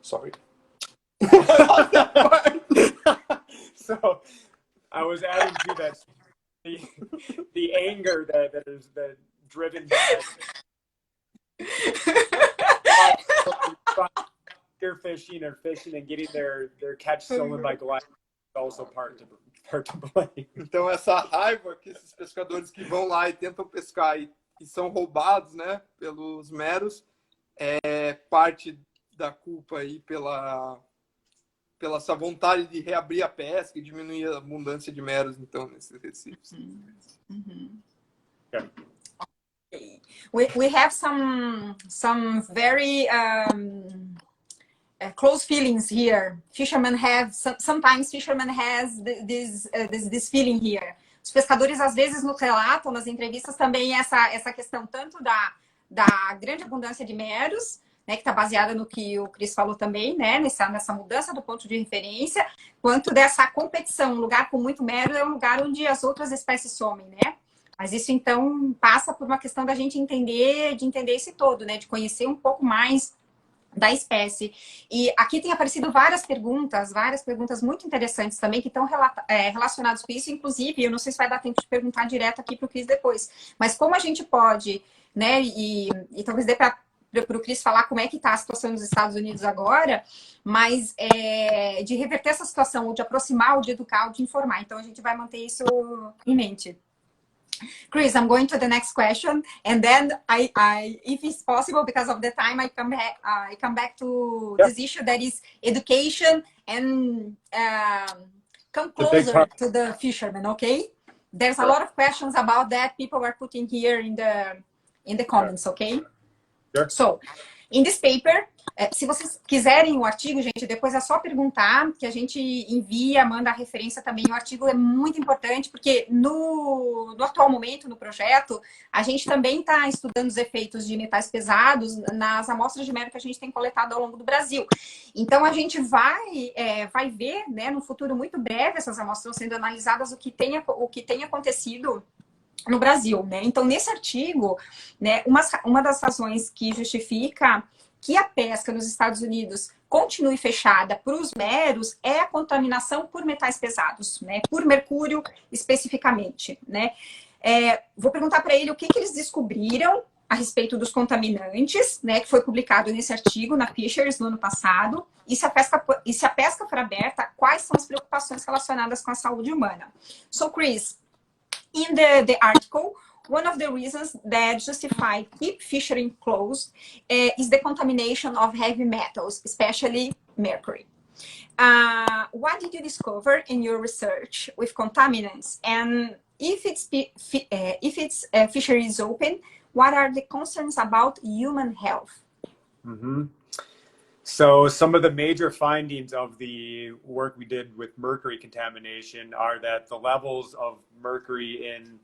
[SPEAKER 3] Sorry.
[SPEAKER 2] So, I was adding to that the anger that is driven by spearfishing or fishing and getting their catch stolen by Goliath. Also part to blame.
[SPEAKER 3] Então essa raiva que esses pescadores que vão lá e tentam pescar e são roubados, né, pelos meros, é parte da culpa aí pela essa vontade de reabrir a pesca e diminuir a abundância de meros, então, nesses recifes.
[SPEAKER 2] Okay.
[SPEAKER 1] We have some very close feelings here. Sometimes fishermen has this feeling here. Os pescadores às vezes nos relatam nas entrevistas também essa questão tanto da grande abundância de meros, né, que está baseada no que o Cris falou também, né, nessa mudança do ponto de referência, quanto dessa competição. Um lugar com muito mero é um lugar onde as outras espécies somem, né? Mas isso, então, passa por uma questão da gente entender esse todo, né? De conhecer um pouco mais da espécie. E aqui tem aparecido várias perguntas muito interessantes também, que estão relacionadas com isso. Inclusive, eu não sei se vai dar tempo de perguntar direto aqui para o Cris depois, mas como a gente pode, né? E talvez dê para para o Chris falar como é que está a situação nos Estados Unidos agora, mas de reverter essa situação, ou de aproximar, ou de educar, ou de informar. Então, a gente vai manter isso em mente. Chris, I'm going to the next question, and then if it's possible, because of the time, I come back to this issue that is education and come closer to the fishermen. Okay, there's a lot of questions about that. People are putting here in the comments. Okay, so in this paper. Se vocês quiserem o artigo, gente, depois é só perguntar, que a gente envia, manda a referência também. O artigo é muito importante, porque no atual momento, no projeto, a gente também está estudando os efeitos de metais pesados nas amostras de mel que a gente tem coletado ao longo do Brasil. Então, a gente vai ver, né, no futuro muito breve, essas amostras sendo analisadas, o que tem acontecido no Brasil, né? Então, nesse artigo, né, uma das razões que justifica que a pesca nos Estados Unidos continue fechada para os meros é a contaminação por metais pesados, né? Por mercúrio especificamente, né? Vou perguntar para ele o que eles descobriram a respeito dos contaminantes, né? Que foi publicado nesse artigo na Fishers no ano passado. E se a pesca for aberta, quais são as preocupações relacionadas com a saúde humana? So, Chris, in the article, one of the reasons that justify keep fishing closed is the contamination of heavy metals, especially mercury. What did you discover in your research with contaminants? And if fishery is open, what are the concerns about human health?
[SPEAKER 2] Mm-hmm. So some of the major findings of the work we did with mercury contamination are that the levels of mercury in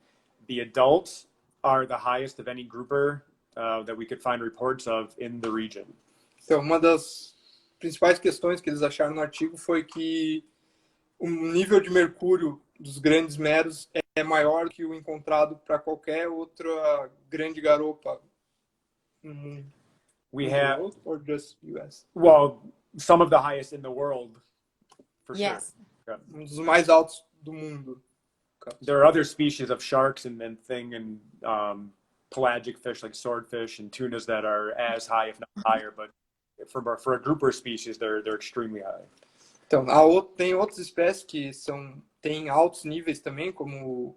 [SPEAKER 2] the adults are the highest of any grouper that we could find reports of in the region.
[SPEAKER 3] Então, uma das principais questões que eles acharam no artigo foi que o nível de mercúrio dos grandes meros é maior que o encontrado para qualquer outra grande garopa no mundo.
[SPEAKER 2] We have,
[SPEAKER 3] world or just US?
[SPEAKER 2] well, some of the highest in the world, for sure.
[SPEAKER 3] Um dos mais altos do mundo.
[SPEAKER 2] There are other species of sharks and pelagic fish like swordfish and tunas that are as high, if not higher, but for a grouper species, they're extremely high.
[SPEAKER 3] Então, tem outras espécies que têm altos níveis também, como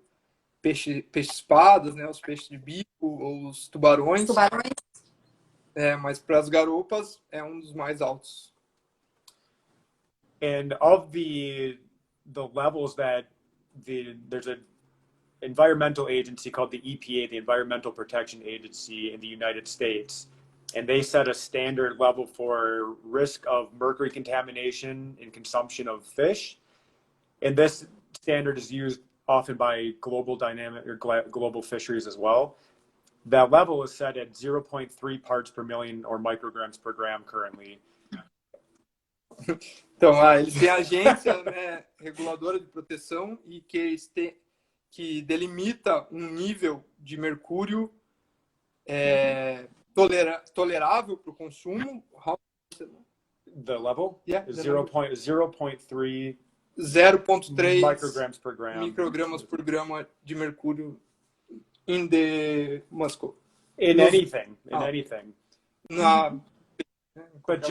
[SPEAKER 3] peixe-espadas, né, os peixes de bico, ou os tubarões. Mas para as garopas é um dos mais altos.
[SPEAKER 2] And of the levels that there's an environmental agency called the EPA, the Environmental Protection Agency in the United States, and they set a standard level for risk of mercury contamination in consumption of fish. And this standard is used often by global fisheries as well. That level is set at 0.3 parts per million or micrograms per gram currently.
[SPEAKER 3] Então, eles têm a agência, né, reguladora de proteção e que delimita um nível de mercúrio tolerável para o consumo.
[SPEAKER 2] The level?
[SPEAKER 3] Yeah,
[SPEAKER 2] 0.3
[SPEAKER 3] microgramas por grama de mercúrio in the muscle.
[SPEAKER 2] In anything. But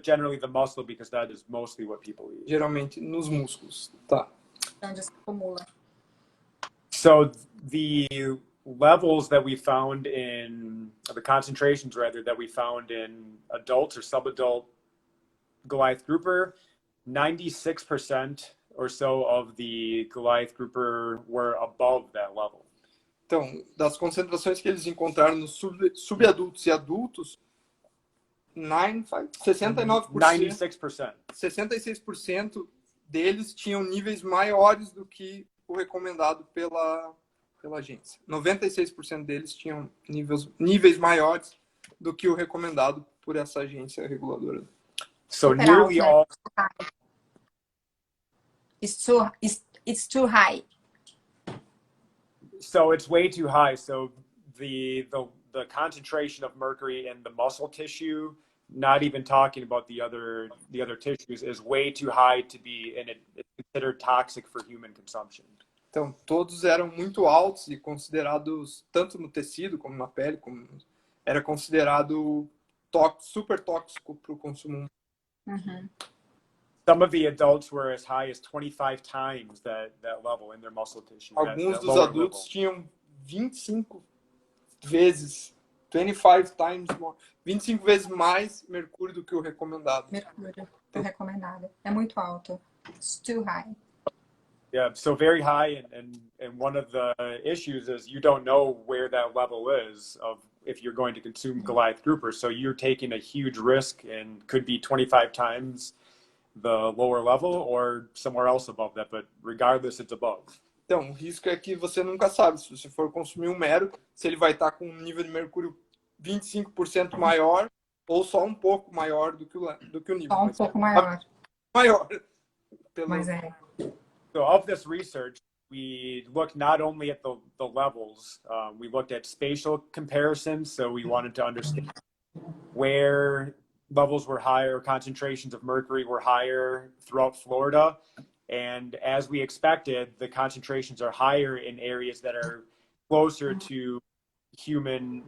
[SPEAKER 2] generally the muscle, because that is mostly what people eat.
[SPEAKER 3] Geralmente nos músculos, tá?
[SPEAKER 1] Onde se acumula.
[SPEAKER 2] So the levels that we found the concentrations rather that we found in adults or subadult Goliath grouper, 96% or so of the Goliath grouper were above that level.
[SPEAKER 3] Então, das concentrações que eles encontraram nos subadultos e adultos, 66% deles tinham níveis maiores do que o recomendado pela agência. 96% deles tinham níveis maiores do que o recomendado por essa agência reguladora.
[SPEAKER 2] So nearly all.
[SPEAKER 1] It's too high.
[SPEAKER 2] So it's way too high. So the concentration of mercury in the muscle tissue, not even talking about the other tissues, is way too high to be considered toxic for human consumption.
[SPEAKER 3] Então, todos eram muito altos e considerados, tanto no tecido como na pele, como era considerado super tóxico para o consumo humano.
[SPEAKER 1] Uhum.
[SPEAKER 2] Some of the adults were as high as 25 times that level in their muscle tissue.
[SPEAKER 3] Alguns
[SPEAKER 2] that
[SPEAKER 3] dos
[SPEAKER 2] lower
[SPEAKER 3] adultos
[SPEAKER 2] level.
[SPEAKER 3] tinham 25 vezes, 25 times more, 25 vezes mais mercúrio do que o recomendado.
[SPEAKER 1] Mercúrio é recomendado. É muito alto. It's too high.
[SPEAKER 2] Yeah, so very high, and one of the issues is you don't know where that level is of if you're going to consume Goliath grouper. So you're taking a huge risk and could be 25 times the lower level or somewhere else above that, but regardless, it's above.
[SPEAKER 3] Então, o risco é que você nunca sabe, se você for consumir um mero, se ele vai estar com um nível de mercúrio 25% maior ou só um pouco maior do que o nível.
[SPEAKER 1] Só um pouco maior.
[SPEAKER 3] Maior.
[SPEAKER 1] Mas é.
[SPEAKER 2] So of this research, we looked not only at the levels, we looked at spatial comparisons. So we wanted to understand where levels were higher, concentrations of mercury were higher throughout Florida. And as we expected, the concentrations are higher in areas that are closer to human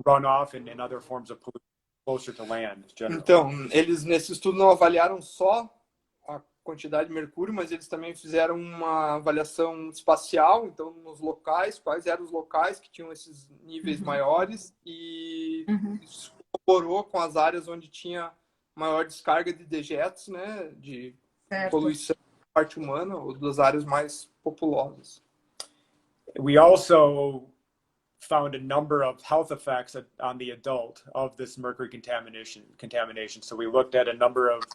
[SPEAKER 2] runoff and other forms of pollution, closer to land. Generally.
[SPEAKER 3] Então, eles nesse estudo não avaliaram só a quantidade de mercúrio, mas eles também fizeram uma avaliação espacial, então nos locais, quais eram os locais que tinham esses níveis maiores e isso corroborou com as áreas onde tinha maior descarga de dejetos, né, de poluição da parte humana, ou das áreas mais populosas.
[SPEAKER 2] We also found a number of health effects on the adult of this mercury contamination. So we looked at a number of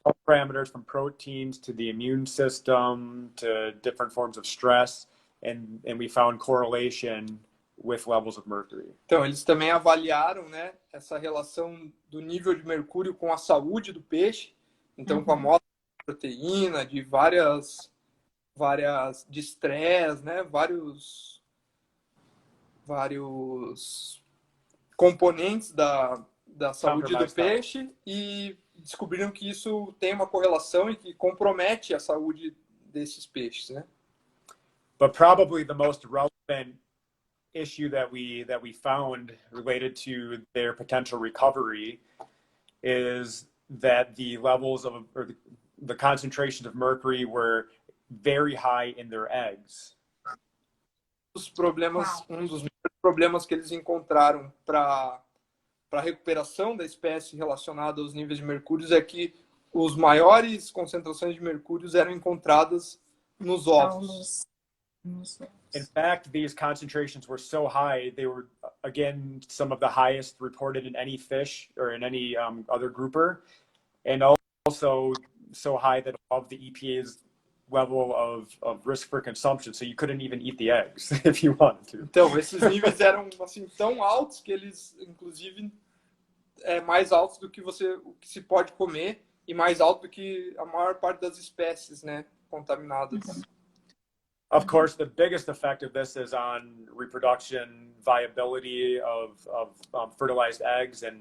[SPEAKER 2] health parameters from proteins to the immune system to different forms of stress, and we found correlation with levels of mercury.
[SPEAKER 3] Então, eles também avaliaram, né, essa relação do nível de mercúrio com a saúde do peixe, então com a amostra de proteína, de várias de estresse, né, vários componentes da saúde do peixe e descobriram que isso tem uma correlação e que compromete a saúde desses peixes, né?
[SPEAKER 2] But probably the most relevant issue that we found related to their potential recovery is that the levels of or the concentrations of mercury were very high in their eggs.
[SPEAKER 3] Um dos problemas que eles encontraram para a recuperação da espécie relacionada aos níveis de mercúrio é que os maiores concentrações de mercúrio eram encontradas nos ovos.
[SPEAKER 2] In fact, these concentrations were so high, they were, again, some of the highest reported in any fish or in any other grouper, and also so high that above the EPA's level of risk for consumption, so you couldn't even eat the eggs if you wanted to.
[SPEAKER 3] Então, esses níveis eram assim tão altos que eles, inclusive, mais altos do que o que se pode comer e mais alto do que a maior parte das espécies, né, contaminadas.
[SPEAKER 2] Of course, the biggest effect of this is on reproduction viability of fertilized eggs and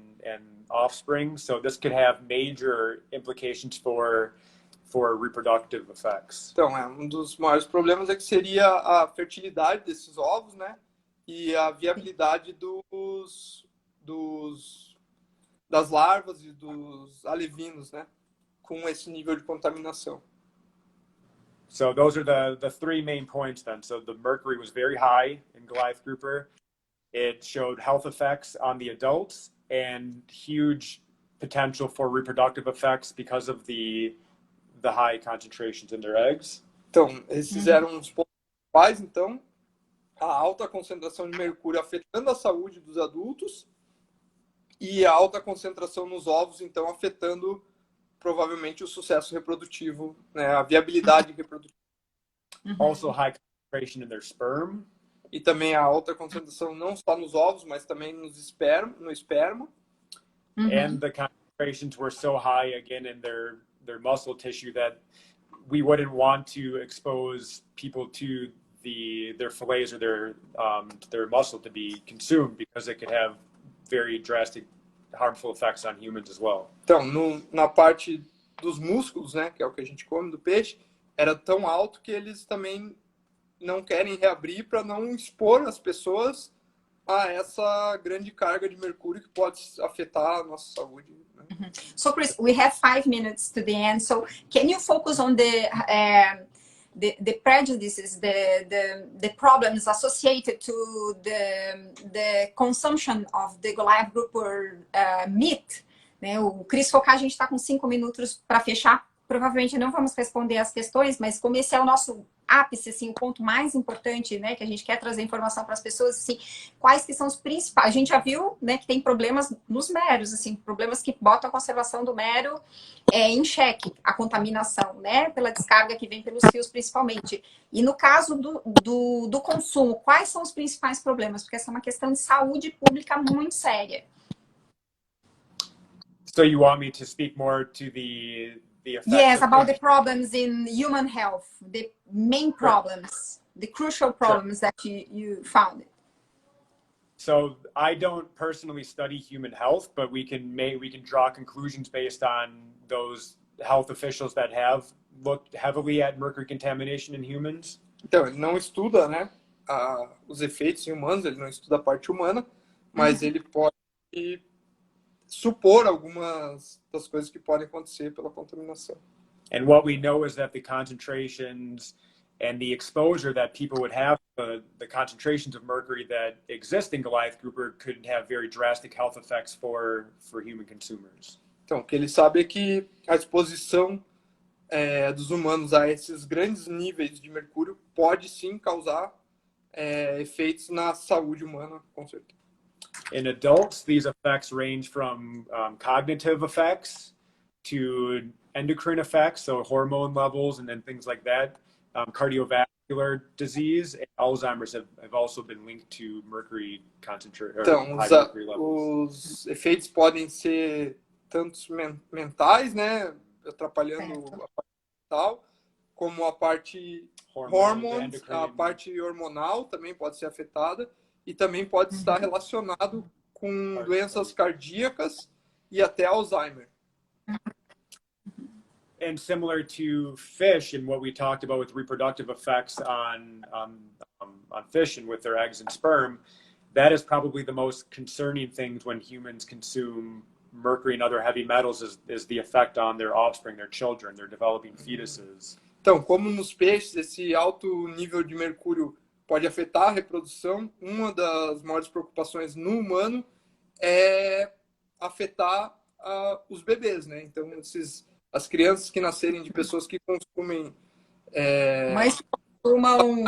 [SPEAKER 2] offspring. So this could have major implications for reproductive effects.
[SPEAKER 3] Então, um dos maiores problemas é que seria a fertilidade desses ovos, né? E a viabilidade das larvas e dos alevinos, né? Com esse nível de contaminação.
[SPEAKER 2] So those are the three main points then. So the mercury was very high in Goliath grouper. It showed health effects on the adults and huge potential for reproductive effects because of the high concentrations in their eggs.
[SPEAKER 3] Então, esses eram os pontos principais, então, a alta concentração de mercúrio afetando a saúde dos adultos e a alta concentração nos ovos, então, afetando provavelmente o sucesso reprodutivo, né, a viabilidade reprodutiva.
[SPEAKER 2] Also high concentration in their sperm.
[SPEAKER 3] E também a alta concentração não só nos ovos, mas também no esperma.
[SPEAKER 2] And the concentrations were so high again in their muscle tissue that we wouldn't want to expose people to their fillets or their muscle to be consumed because it could have very drastic harmful effects on humans as well.
[SPEAKER 3] Então, na parte dos músculos, né, que é o que a gente come do peixe, era tão alto que eles também não querem reabrir para não expor as pessoas a essa grande carga de mercúrio que pode afetar a nossa saúde, né?
[SPEAKER 1] So, Chris, we have 5 minutes to the end. So, can you focus on the prejudices, the problems associated to the consumption of the Goliath Grouper meat? Né? O Chris focar, a gente está com 5 minutos para fechar. Provavelmente não vamos responder as questões, mas como esse é o nosso ápice, assim, o ponto mais importante, né, que a gente quer trazer informação para as pessoas, assim, quais que são os principais. A gente já viu, né, que tem problemas nos meros, assim, problemas que botam a conservação do mero em xeque, a contaminação, né, pela descarga que vem pelos fios, principalmente. E no caso do consumo, quais são os principais problemas? Porque essa é uma questão de saúde pública muito séria.
[SPEAKER 2] So you want me to speak more to the effects?
[SPEAKER 1] Yes, about the problems in human health, the main problems, the crucial problems that you found.
[SPEAKER 2] So I don't personally study human health, but we can draw conclusions based on those health officials that have looked heavily at mercury contamination in humans.
[SPEAKER 3] Então, ele não estuda, né, os efeitos em humanos, ele não estuda a parte humana, mas ele pode supor algumas das coisas que podem acontecer pela contaminação.
[SPEAKER 2] And what we know is that the concentrations and the exposure that people would have, the concentrations of mercury that exist in Goliath grouper could have very drastic health effects for human consumers.
[SPEAKER 3] Então, o que ele sabe é que a exposição dos humanos a esses grandes níveis de mercúrio pode sim causar efeitos na saúde humana, com certeza.
[SPEAKER 2] In adults, these effects range from cognitive effects to endocrine effects, so hormone levels and then things like that. Cardiovascular disease and Alzheimer's have also been linked to mercury concentration.
[SPEAKER 3] Então, os efeitos podem ser tanto mentais, né, atrapalhando a parte mental, como a parte hormones, a parte hormonal também pode ser afetada e também pode estar relacionado com doenças cardíacas e até Alzheimer.
[SPEAKER 2] And similar to fish and what we talked about with reproductive effects on fish and with their eggs and sperm, that is probably the most concerning things when humans consume mercury and other heavy metals is the effect on their offspring, their children, their developing fetuses.
[SPEAKER 3] Então, como nos peixes, esse alto nível de mercúrio pode afetar a reprodução, uma das maiores preocupações no humano é afetar os bebês, né? Então, as crianças que nascerem de pessoas que consumem...
[SPEAKER 1] Mas consumam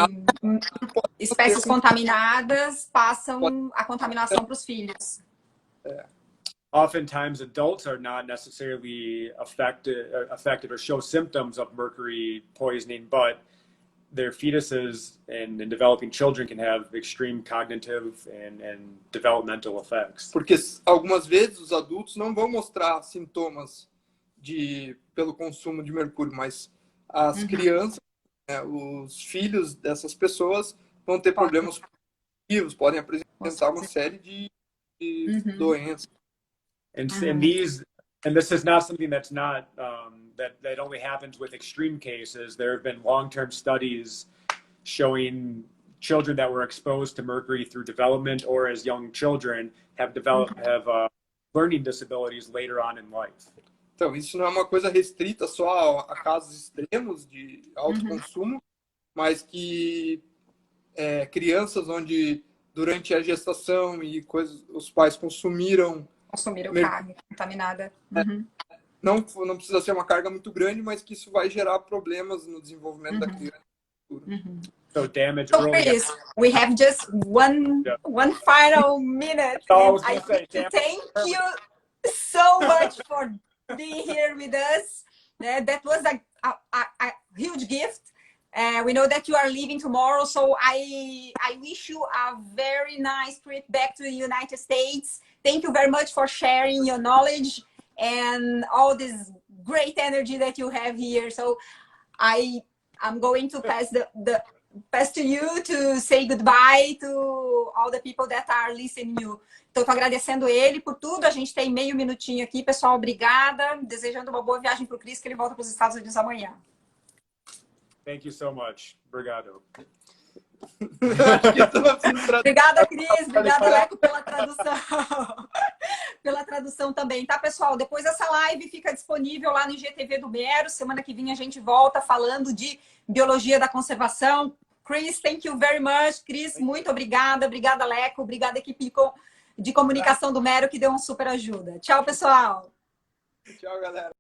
[SPEAKER 1] espécies contaminadas, passam a contaminação para os filhos.
[SPEAKER 2] Oftentimes, adults are not necessarily affected or show symptoms of mercury poisoning, but their fetuses and developing children can have extreme cognitive and developmental effects.
[SPEAKER 3] Porque algumas vezes os adultos não vão mostrar sintomas pelo consumo de mercúrio, mas as crianças, né, os filhos dessas pessoas vão ter problemas cognitivos, podem apresentar uma série de doenças.
[SPEAKER 2] And this is not something that's not that only happens with extreme cases. There have been long-term studies showing children that were exposed to mercury through development or as young children have learning disabilities later on in life.
[SPEAKER 3] Então, isso não é uma coisa restrita só a casos extremos de alto consumo, mas que crianças onde durante a gestação e os pais consumiram
[SPEAKER 1] carne contaminada.
[SPEAKER 3] Não precisa ser uma carga muito grande, mas que isso vai gerar problemas no desenvolvimento da criança.
[SPEAKER 2] So damage
[SPEAKER 1] So
[SPEAKER 2] early.
[SPEAKER 1] Chris, we have just one final minute. I think to thank you so much for being here with us. That was a huge gift. We know that you are leaving tomorrow, so I wish you a very nice trip back to the United States. Thank you very much for sharing your knowledge and all this great energy that you have here. So I'm going to pass to you to say goodbye to all the people that are listening you. Então, estou agradecendo ele por tudo. A gente tem meio minutinho aqui. Pessoal, obrigada. Desejando uma boa viagem para o Chris, que ele volta para os Estados Unidos amanhã.
[SPEAKER 2] Thank you so much. Obrigado.
[SPEAKER 3] Acho que isso não precisa traduzir.
[SPEAKER 1] Obrigada, Cris. Obrigada, Leco, pela tradução. Pela tradução também, tá, pessoal? Depois essa live fica disponível lá no IGTV do Mero. Semana que vem a gente volta falando de biologia da conservação. Chris, thank you very much. Cris, muito obrigada. Obrigada, Leco. Obrigada, equipe de comunicação do Mero, que deu uma super ajuda. Tchau, pessoal.
[SPEAKER 3] Tchau, galera.